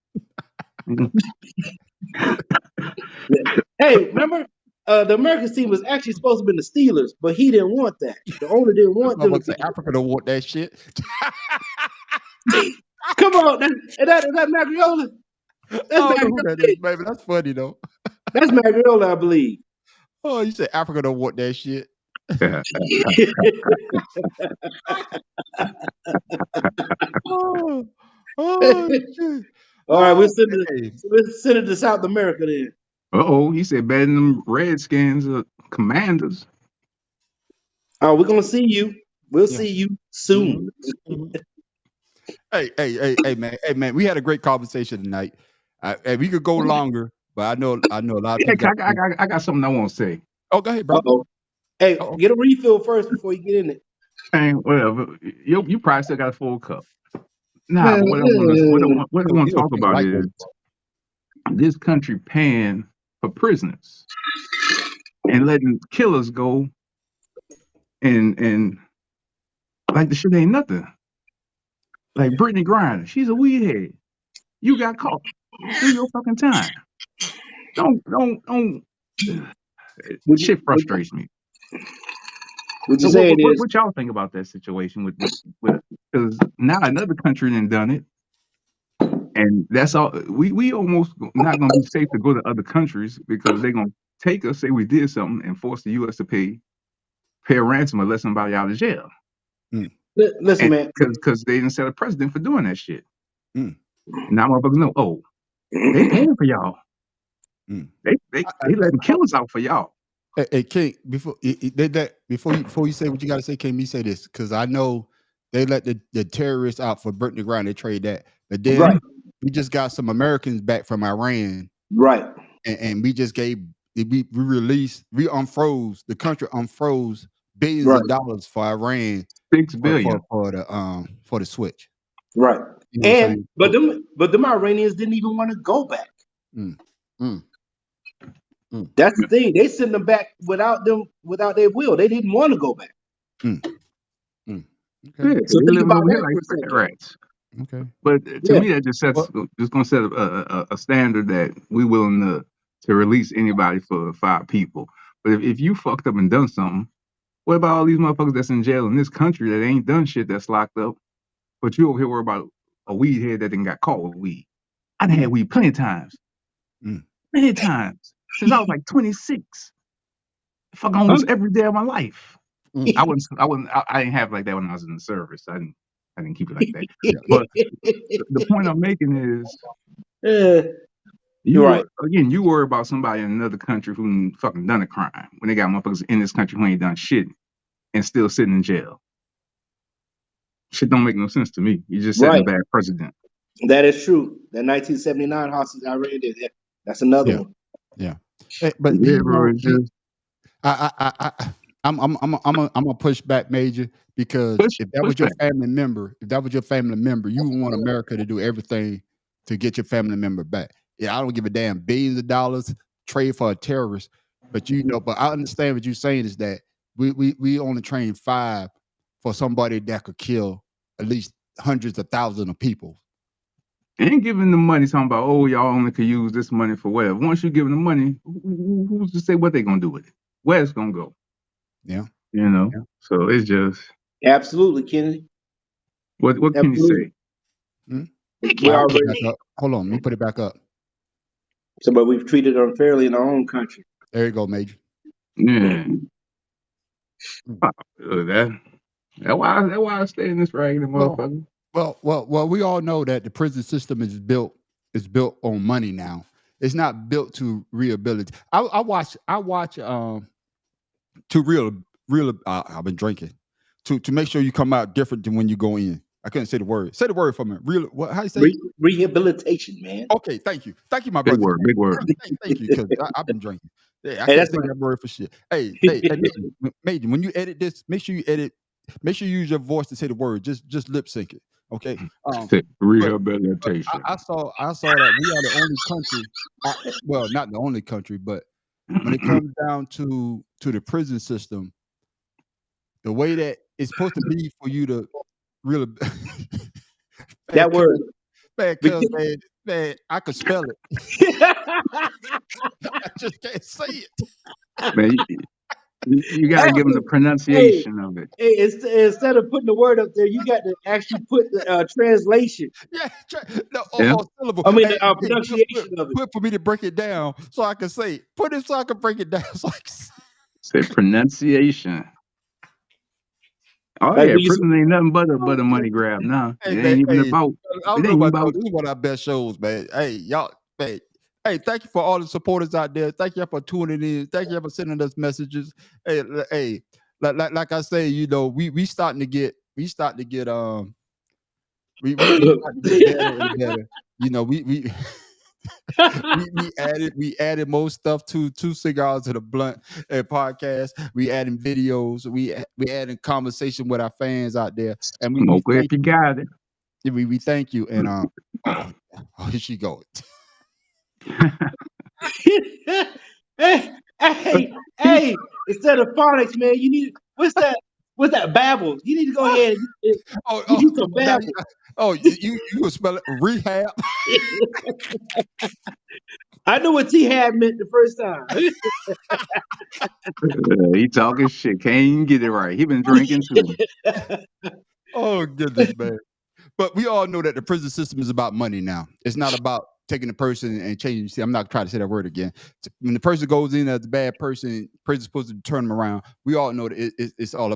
Hey, remember? The American team was actually supposed to be the Steelers, but he didn't want that. The owner didn't want them. Africa don't want that shit. Come on, is that Magriola? That is, baby. That's funny though. That's Magriola, I believe. Oh, you said Africa don't want that shit. Oh shit. All right, we'll send Hey. it to South America then. He said better than them Redskins or Commanders. Oh, we're gonna see you. We'll Yeah. see you soon. Hey, man. We had a great conversation tonight. Hey, we could go longer, but I know a lot of Yeah, people. I got something I want to say. Oh, go ahead, bro. Uh-oh. Hey, Uh-oh. get a refill first before you get in it. And whatever, you probably still got a full cup. Nah, Man, but what I want You to don't talk drink about white is boys. this country paying for prisoners and letting killers go, and like the shit ain't nothing. Like Brittany Griner, she's a weed head. You got caught. Do your fucking time. Don't. would you Shit frustrates me. would you So say it is? what y'all think about that situation with because now another country done it, and that's all. We almost not gonna be safe to go to other countries because they're gonna take us, say we did something, and force the U.S. to pay a ransom or let somebody out of jail. Listen, And man. because they didn't set a precedent for doing that shit. Mm. Now motherfuckers know. Oh, they paying for y'all. Mm. They letting killers out for y'all. Hey, King, before you say what you got to say, King, me say this because I know they let the terrorists out for Brittany Griner. They trade that, but then Right. we just got some Americans back from Iran, Right. and we just we unfroze the country, unfroze billions Right. of dollars for Iran $6 billion. for the switch. Right. You know what I'm And saying? but them Iranians didn't even want to go back. Mm, mm, That's the thing. They sent them back without their will. They didn't want to go back. mm, mm. Yeah, Okay. So they think living about over here that like for a fat second. rats. Okay. But to Yeah. me, that just Well, gonna set a standard that we willing to release anybody for 5 people. But if you fucked up and done something, what about all these motherfuckers that's in jail in this country that ain't done shit that's locked up? But you over here worry about a weed head that done got caught with weed. I done had weed plenty of times. Mm. Many times. Since I was like 26. Fuck almost every day of my life. Mm. I didn't have it like that when I was in the service. I didn't keep it like that. Yeah. But the point I'm making is You're right. you worry about somebody in another country who fucking done a crime when they got motherfuckers in this country who ain't done shit and still sitting in jail. Shit don't make no sense to me. You're just setting a Right. bad precedent. That is true. That 1979 hostage I read it. That's another Yeah. one. Yeah. But Yeah, bro, it's just I'm gonna push back, Major, because if that push was your back. family member, you would want America to do everything to get your family member back. Yeah, I don't give a damn billions of dollars trade for a terrorist, but but I understand what you're saying is that we only train 5 for somebody that could kill at least hundreds of thousands of people. Ain't giving them money talking about, oh, y'all only could use this money for whatever. Once you give them the money, who's to say what they gonna do with it? Where it's gonna go? Yeah. You know? Yeah. So it's just Absolutely, Kennedy. what can you say? Hmm? We All right, put it already back up. Hold on, let me put it back up. but we've treated unfairly in our own country. There you go, Major. Yeah. Mm. That's why I stay in this raggedy motherfucker. Well, we all know that the prison system is built on money now. It's not built to rehabilitate. I watch to real I've been drinking to make sure you come out different than when you go in. I couldn't say the word. Say the word for me. Real what how you say? Rehabilitation, man. Okay, thank you, my Big brother. word, big word. Thank you, because I've been drinking. Yeah, I Hey, can't that's say fine. that word for shit. Hey, Major, when you edit this, make sure you use your voice to say the word. Just lip sync it. Okay. But Rehabilitation. I saw that we are the only country. Well, not the only country, but when it comes down to the prison system, the way that it's supposed to be for you to really, That word. man, I could spell it. I just can't say it. Man, you gotta give them the Hey, pronunciation of it. hey, instead of putting the word up there, you got to actually put the translation. Yeah, no, Yeah. or syllable. I mean, Hey, the hey, pronunciation of it. put for me to break it down so I can say it. Put it so I can break it down. So I can say Say pronunciation. Oh Like yeah, when you prison ain't nothing but a money grab. Nah, Hey, it man, ain't even hey, about. I It don't know ain't even about y'all. about. This is one of our best shows, man. Hey, y'all, man. Hey, thank you for all the supporters out there. Thank you for tuning in. Thank you for sending us messages. Hey, like I say, we starting to get we starting to get we starting to get better and better. We we added more stuff to Cigars to the Blunt podcast. We adding videos. We adding conversation with our fans out there, and we Smoke it if thank you you. got it. We thank you. And oh, here she goes. hey, hey, instead of phonics, man, you need what's that babble? You need to go ahead and Oh, get you some now babble. you will spell it rehab. I knew what T-Hab meant the first time. He talking shit. Can't even get it right. He been drinking too. Oh goodness, man. But we all know that the prison system is about money now. It's not about taking a person and changing. See, I'm not trying to say that word again. When the person goes in as a bad person, prison's supposed to turn them around. We all know that it's all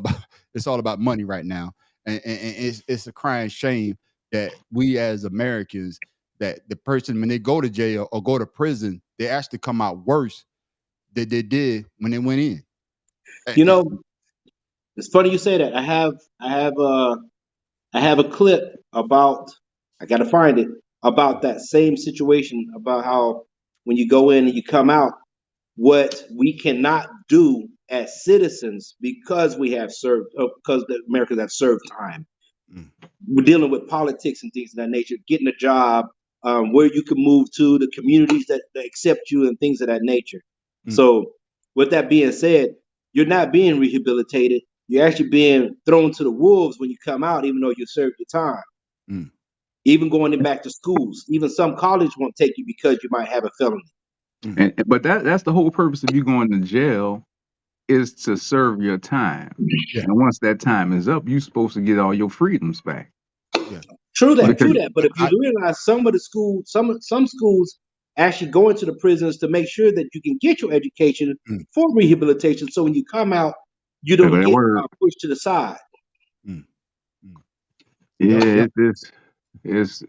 about money right now, and it's a crying shame that we as Americans, that the person when they go to jail or go to prison, they actually come out worse than they did when they went in. You know, it's funny you say that. I have a clip about. I got to find it about that same situation about how when you go in and you come out, what we cannot do as citizens because we have served, because the Americans have served time. Mm. We're dealing with politics and things of that nature, getting a job, where you can move to, the communities that accept you, and things of that nature. Mm. So, with that being said, you're not being rehabilitated. You're actually being thrown to the wolves when you come out, even though you served your time. Mm. Even going back to schools, even some college won't take you because you might have a felony. But that's the whole purpose of you going to jail is to serve your time. Yeah, And once that time is up, you're supposed to get all your freedoms back. yeah. True that, But Because true that. But if you realize some of the schools, some schools actually go into the prisons to make sure that you can get your education mm, for rehabilitation. So when you come out, you look at don't that get word. pushed to the side. mm, mm. Yep, Yeah, yep. it's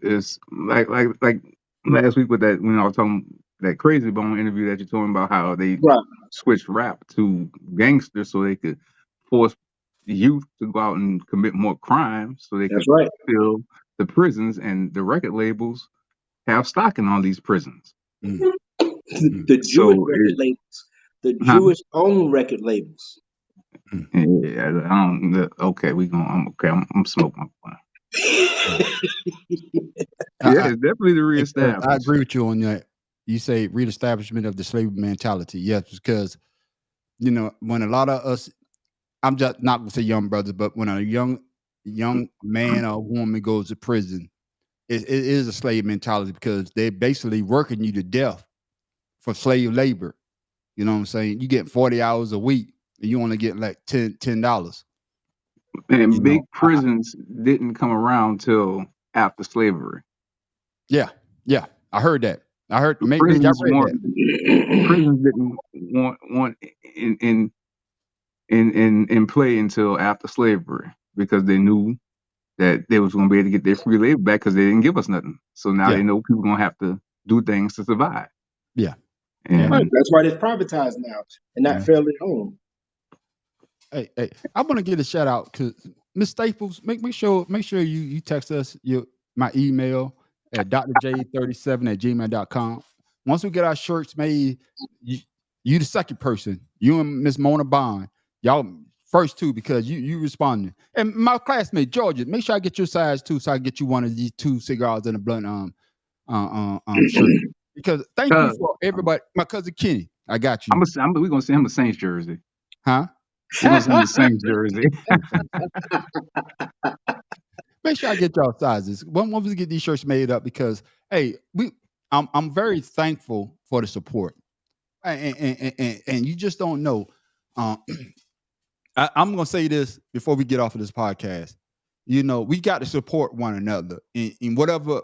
like last week with that when I was talking that Crazy Bone interview that you're talking about how they Right. switched rap to gangster so they could force youth to go out and commit more crime so they That's could right. fill the prisons and the record labels have stock in all these prisons. Mm, mm, The Jewish So record labels, the huh? Jewish owned record labels. mm. Yeah, I don't. Okay, we going. I'm smoking my blunt. Yeah, I, it's definitely the because I reestablish. agree with you on that. You say reestablishment of the slavery mentality. Yes, because when a lot of us, I'm just not gonna say young brothers, but when a young man or woman goes to prison, it is a slave mentality because they're basically working you to death for slave labor. You know what I'm saying? You get 40 hours a week and you only get like $10. You And know, big prisons didn't come around till after slavery. yeah, yeah. I heard that. I heard The maybe I prisons read that. want prisons didn't want in play until after slavery because they knew that they was going to be able to get their free labor back because they didn't give us nothing. So now Yeah, they know people going to have to do things to survive. yeah, yeah. Right. And That's why it's privatized now and not Yeah. fairly owned. Hey, I want to get a shout out because Miss Staples, make sure you text us my email at drj37@gmail.com. Once we get our shirts made, you the second person. You and Miss Mona Bond, y'all first two because you responding. And my classmate Georgia, make sure I get your size too, so I can get you one of these 2 cigars and a blunt shirt. Because thank you uh, for everybody. My cousin Kenny, I got you. we're going to send him a Saints jersey. Huh? We're going to send him a Saints jersey. Make sure I get y'all sizes. Once we get these shirts made up, because hey, I'm very thankful for the support, and you just don't know. Um, I'm gonna say this before we get off of this podcast. We got to support one another in whatever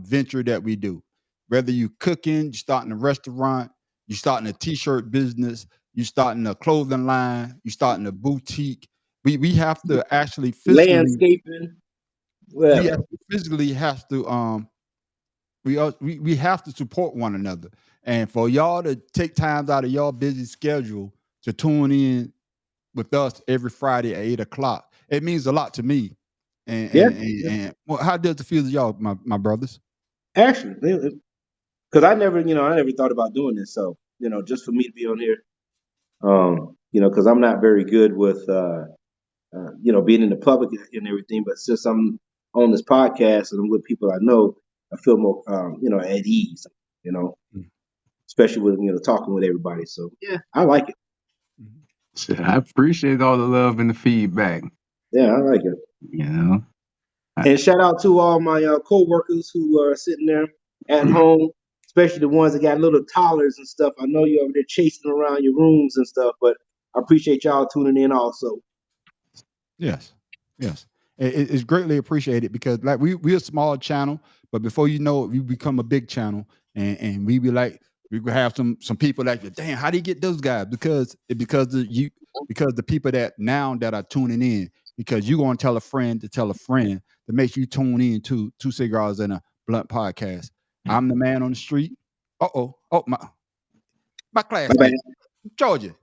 venture that we do. Whether you cooking, you starting a restaurant, you starting a t-shirt business, you starting a clothing line, you starting a boutique. we have to actually physically landscaping, whatever. have to we have to support one another. And for y'all to take times out of y'all busy schedule to tune in with us every Friday at 8:00, it means a lot to me. And well, how does it feel to y'all, my brothers? Actually, because I never thought about doing this. So, just for me to be on here, because I'm not very good with, being in the public and everything. But since I'm on this podcast and I'm with people I know, I feel more, at ease, especially with, talking with everybody. So, yeah, I like it. So I appreciate all the love and the feedback. Yeah, I like it. And shout out to all my co-workers who are sitting there at home, especially the ones that got little toddlers and stuff. I know you're over there chasing around your rooms and stuff, but I appreciate y'all tuning in also. Yes. It's greatly appreciated because like we're a small channel, but before you know it, we become a big channel, and we be like we will have some people like, damn, how do you get those guys? Because the people that are tuning in, because you gonna tell a friend to make you tune in to Two Cigars and a Blunt podcast. I'm the man on the street. Oh my classmate, Georgia.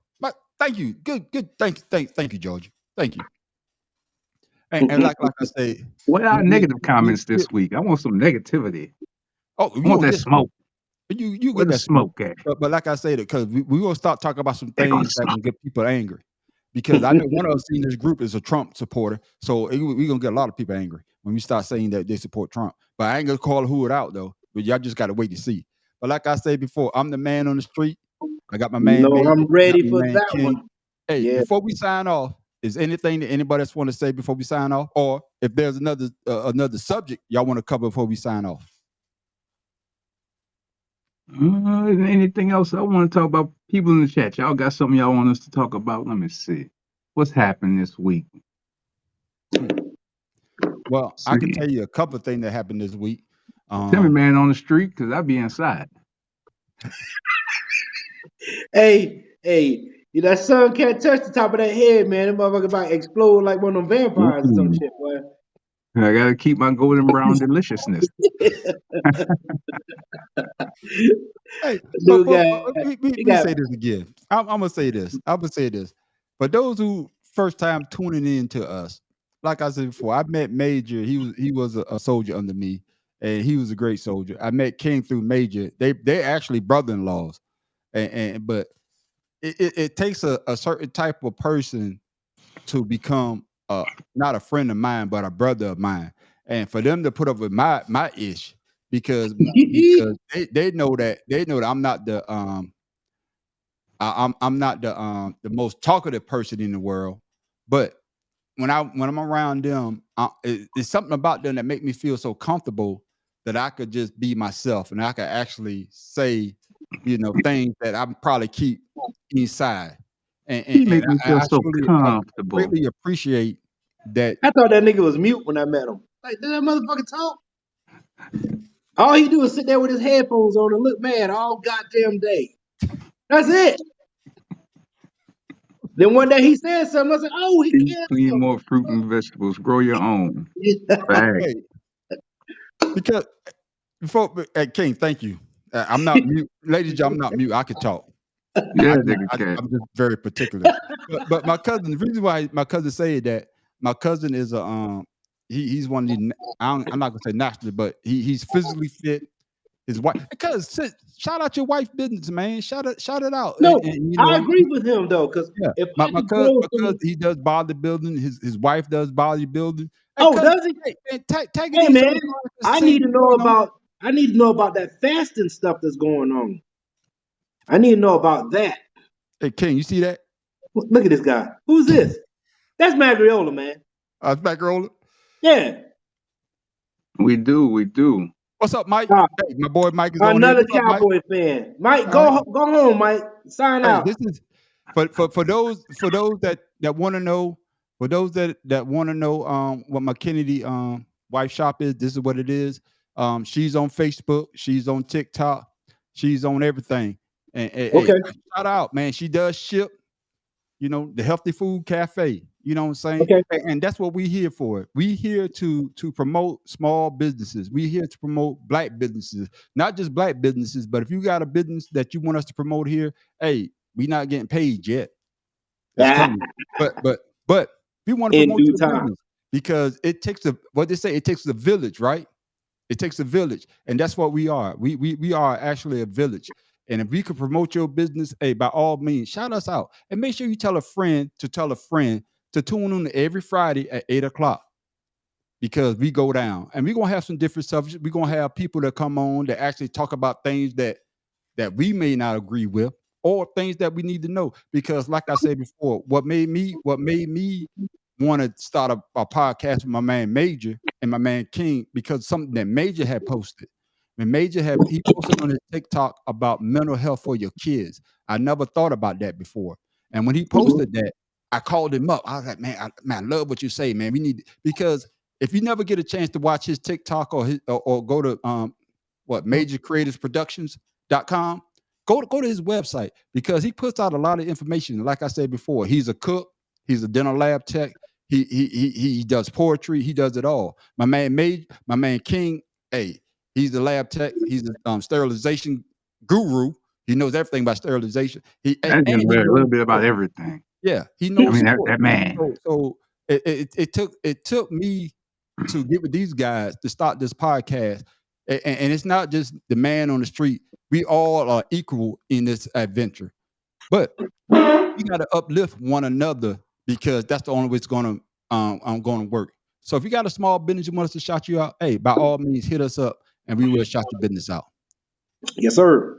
Thank you. Good. Thank you, Georgia. Thank you. And like I say, what are negative comments this week? I want some negativity. Oh, I want that smoke. You Where get the that smoke at? But like I said, because we gonna start talking about some things that can get people angry. Because I know one of us in this group is a Trump supporter, so we gonna get a lot of people angry when we start saying that they support Trump. But I ain't gonna call who it out though. But y'all just gotta wait to see. But like I said before, I'm the man on the street. I got my man Major, I'm I got ready my for man that King. one. Hey, Yeah. before we sign off, is anything that anybody else want to say before we sign off, or if there's another subject y'all want to cover before we sign off? Anything else I want to talk about? People in the chat, y'all got something y'all want us to talk about? Let me see. What's happened this week? Well, I can tell you a couple of things that happened this week. Tell me, man, on the street, because I be inside. Hey, that sun can't touch the top of that head, man. That motherfucker about to explode like one of them vampires or some shit, boy. I gotta keep my golden brown deliciousness. Hey, but we say this again. I'm gonna say this. For those who first time tuning in to us, like I said before, I met Major. He was a soldier under me, and he was a great soldier. I met King through Major. They actually brother-in-laws, but it takes a certain type of person to become not a friend of mine, but a brother of mine, and for them to put up with my ish because they know that I'm not the I'm not the most talkative person in the world, but when I'm around them, it's something about them that make me feel so comfortable that I could just be myself and I could actually say, things that I probably keep inside. He make me feel so I comfortable. greatly appreciate that. I thought that nigga was mute when I met him. Like, did that motherfucker talk? All he do is sit there with his headphones on and look mad all goddamn day. That's it. Then one day he said something. I was like, oh, he can't. Eat more fruit and vegetables. Grow your own. Hey, because before King, thank you. I'm not mute, ladies. I'm not mute. I could talk. Yeah, I'm just very particular. But my cousin, the reason why my cousin said that, my cousin is a he's one of the I'm not gonna say naturally, but he's physically fit. His wife, because shout out your wife's business, man. Shout it out. No, and, I agree with him though, because if I my could cousin, go through, he does bodybuilding. His wife does bodybuilding. Hey, oh, cousin, does he? hey, man, take it Hey easy man, on the line, I just need to know you know. about. I need to know about that fasting stuff that's going on. I need to know about that. Hey, King, you see that? Look at this guy. Who's this? That's Magriola, man. Back roller. Yeah. We do. What's up, Mike? Hey, my boy Mike is on here. Another What's up, Mike? Cowboy fan. Mike, All right. go home, Mike. Sign Hey, out. this is for those that want to know, for those that want to know what my Kennedy wife shop is. This is what it is. She's on Facebook. She's on TikTok. She's on everything. And Okay. shout out, man. She does ship. The Healthy Food Cafe. You know what I'm saying? Okay. And that's what we here for. We here to promote small businesses. We here to promote black businesses, not just black businesses, but if you got a business that you want us to promote here, hey, we not getting paid yet. It's coming. But we want to In promote due your time. business because it takes what they say, it takes a village, right? It takes a village, and that's what we are. We are actually a village. And if we could promote your business, hey, by all means, shout us out. And make sure you tell a friend to tune in every Friday at 8 o'clock because we go down. And we're gonna have some different subjects. We're gonna have people that come on that actually talk about things that we may not agree with or things that we need to know. Because like I said before, what made me want to start a podcast with my man Major and my man King, because something that Major had posted. And he posted on his TikTok about mental health for your kids. I never thought about that before. And when he posted that, I called him up. I was like, man, I love what you say, man. We need, because if you never get a chance to watch his TikTok or go to majorcreatorsproductions.com, go to his website because he puts out a lot of information. Like I said before, he's a cook, he's a dental lab tech, he does poetry, he does it all. My man King, hey, he's the lab tech, he's the sterilization guru. He knows everything about sterilization. That's And just he a little knows bit about sports. everything. Yeah, he I knows mean, sports. that man. So it took me to get with these guys to start this podcast. And it's not just the man on the street. We all are equal in this adventure. But we got to uplift one another because that's the only way it's going to work. So if you got a small business you want us to shout you out, hey, by all means, hit us up and we will shout your business out. Yes, sir.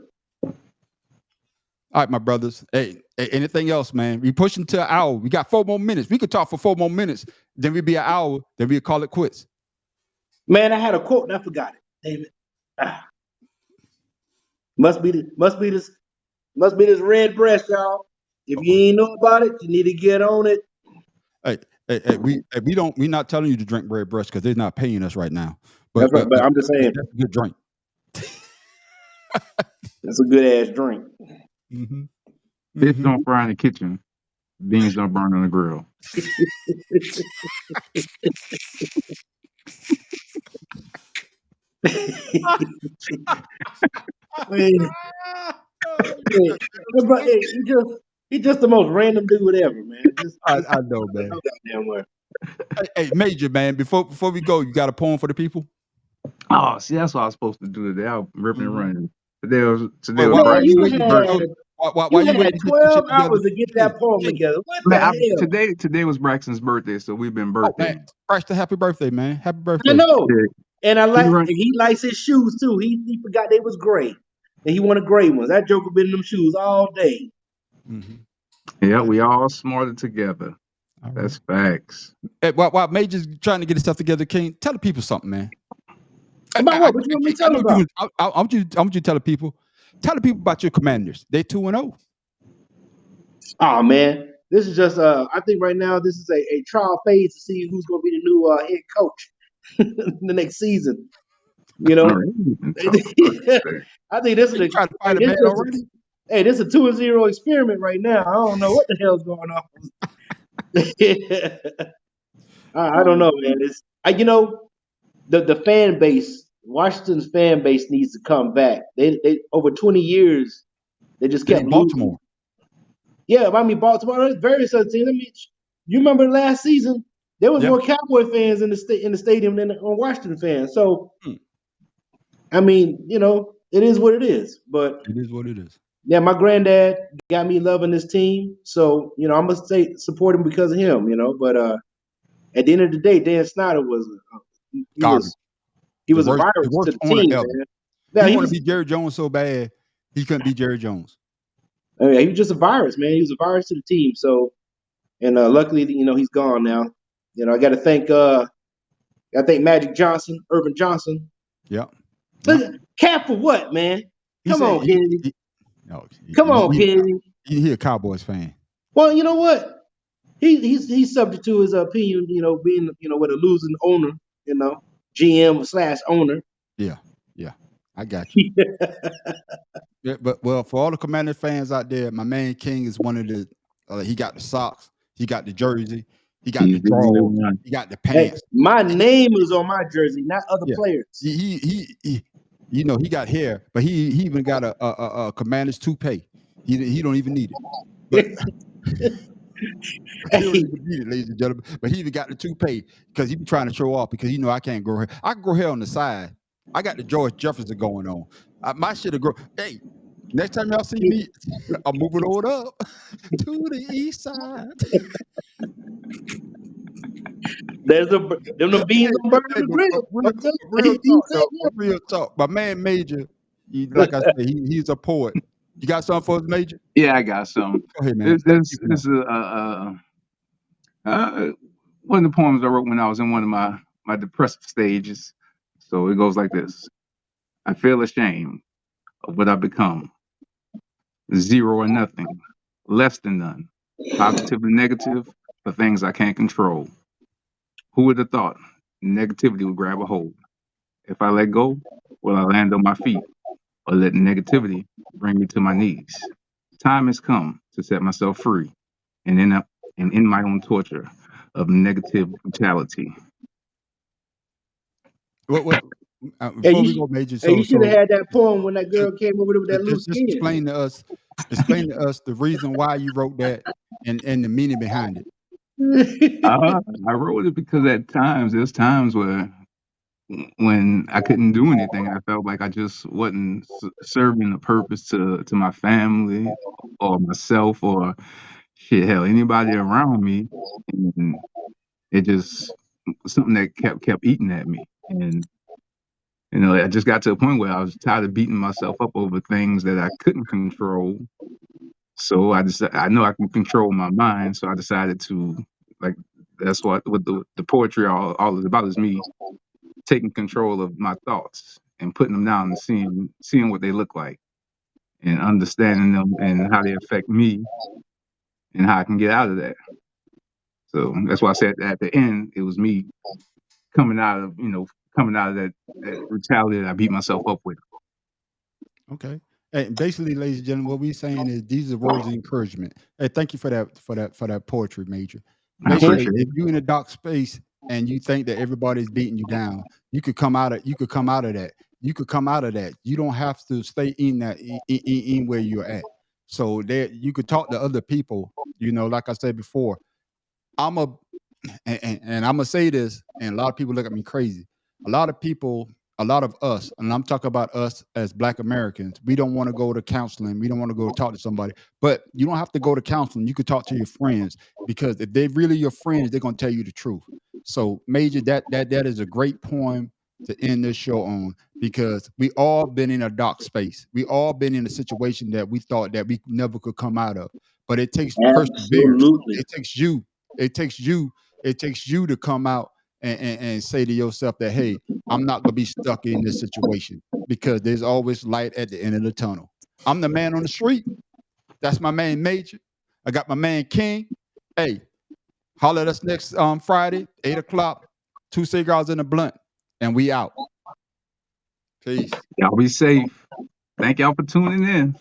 All right, my brothers. Hey, anything else, man? We pushing to an hour. We got 4 more minutes. We could talk for 4 more minutes. Then we'd be an hour. Then we'd call it quits. Man, I had a quote and I forgot it. Damn it. Must be this red breast, y'all. If you ain't know about it, you need to get on it. We're not telling you to drink red breast because they're not paying us right now. That's right, but I'm just saying that's a good drink. that's a good ass drink. Mm-hmm. Fish don't fry in the kitchen. Beans don't burn on the grill. He's just the most random dude ever, man. I know, man. Goddamn well. Hey, Major, man. Before we go, you got a poem for the people? Oh, see, that's what I was supposed to do today. I was ripping and running. Today was Why Man, you waiting had Why you waiting to get this shit 12 together? hours to get that poem together. What the hell? Today was Braxton's birthday, so we've been Oh, birthday. man. Braxton, happy birthday, man. Happy I birthday. know. Yeah. And he likes his shoes too. He forgot they was gray. And he wanted gray ones. That joker been in them shoes all day. Mm-hmm. Yeah, we all smarter together. All That's right. facts. Hey, while Major's trying to get his stuff together, King, tell the people something, man. About what? What you want me to tell them about? I want you to tell the people about your Commanders. They 2-0. Oh man, this is just I think right now this is a trial phase to see who's going to be the new head coach the next season. You know, I think this is You trying to fight a man already? this is a 2-0 experiment right now. I don't know what the hell's going on. I don't know, man. It's the fan base, Washington's fan base needs to come back. They over 20 years they just kept losing. Baltimore. Yeah, I mean Baltimore, various other teams. I mean, you remember last season there was more Cowboy fans in the stadium than on Washington fans. So, I mean, it is what it is. But it is what it is. Yeah, my granddad got me loving this team, so I must say support him because of him. But at the end of the day, Dan Snyder was he was a virus to the team. Man. Yeah, he wanted to be Jerry Jones so bad he couldn't be Jerry Jones. I mean, he was just a virus, man. He was a virus to the team. So, and luckily, he's gone now. I got to thank Magic Johnson, Irvin Johnson. Yeah. Cap for what, man? Come on, Kennedy. Come on, Kennedy. He's a Cowboys fan. Well, you know what? He's subject to his opinion. Being with a losing owner. GM/owner. Yeah. I got you. Yeah, but for all the Commander fans out there, my man King is one of the. He got the socks. He got the jersey. He got the He's the only drawers. one. He got the Hey, pants. my name is on my jersey, not other Yeah. players. He you know, he got hair, but he even got a commander's toupee. He don't even need it. But he don't Hey, even need it, ladies and gentlemen. But he even got the toupee because he be trying to show off because I can't grow hair. I can grow hair on the side. I got the George Jefferson going on. My shit will grow. Hey, next time y'all see me, I'm moving on up to the east side. there's them beans don't burn Hey, the grill. I'm just real he talk, said though. Real talk. My man Major, like I said, he's a poet. You got something for us, Major? Yeah, I got some. Go ahead, man. This Start this keeping this is one of the poems I wrote when I was in one of my depressive stages. So it goes like this: I feel ashamed of what I've become. Zero or nothing, less than none, positive and negative for things I can't control. Who would have thought negativity would grab a hold? If I let go, will I land on my feet or let negativity bring me to my knees? Time has come to set myself free and in my own torture of negative brutality. what Hey, before we go, Major. you should have So had that poem when that girl came over there with that loose just skin. explain to us the reason why you wrote that and the meaning behind it. I wrote it because there's times where when I couldn't do anything, I felt like I just wasn't serving a purpose to my family or myself or shit, hell, anybody around me. And it just something that kept eating at me. And I just got to a point where I was tired of beating myself up over things that I couldn't control. So I know I can control my mind. So I decided to, like, that's what the poetry all is about, is me taking control of my thoughts and putting them down and seeing what they look like and understanding them and how they affect me and how I can get out of that. So that's why I said at the end it was me coming out of that brutality that I beat myself up with. Okay. And basically, ladies and gentlemen, what we're saying is these are words of encouragement. Hey, thank you for that poetry, Major. I Basically, appreciate if it. you're in a dark space and you think that everybody's beating you down, you could come out of that. You could come out of that. You don't have to stay in that in where you're at. So there you could talk to other people. Like I said before, I'm a and I'm gonna say this, and a lot of people look at me crazy. A lot of people, a lot of us, and I'm talking about us as Black Americans, we don't want to go to counseling. We don't want to go talk to somebody. But you don't have to go to counseling. You could talk to your friends because if they're really your friends, they're gonna tell you the truth. So, Major, that is a great poem to end this show on because we all been in a dark space. We all been in a situation that we thought that we never could come out of. But it takes perseverance. Absolutely. It takes you. It takes you it takes you to come out and say to yourself that, hey, I'm not gonna be stuck in this situation because there's always light at the end of the tunnel. I'm the man on the street. That's my man Major. I got my man King. Hey, holler at us next Friday, 8 o'clock. 2 cigars in a blunt, and we out. Peace. Y'all be safe. Thank y'all for tuning in.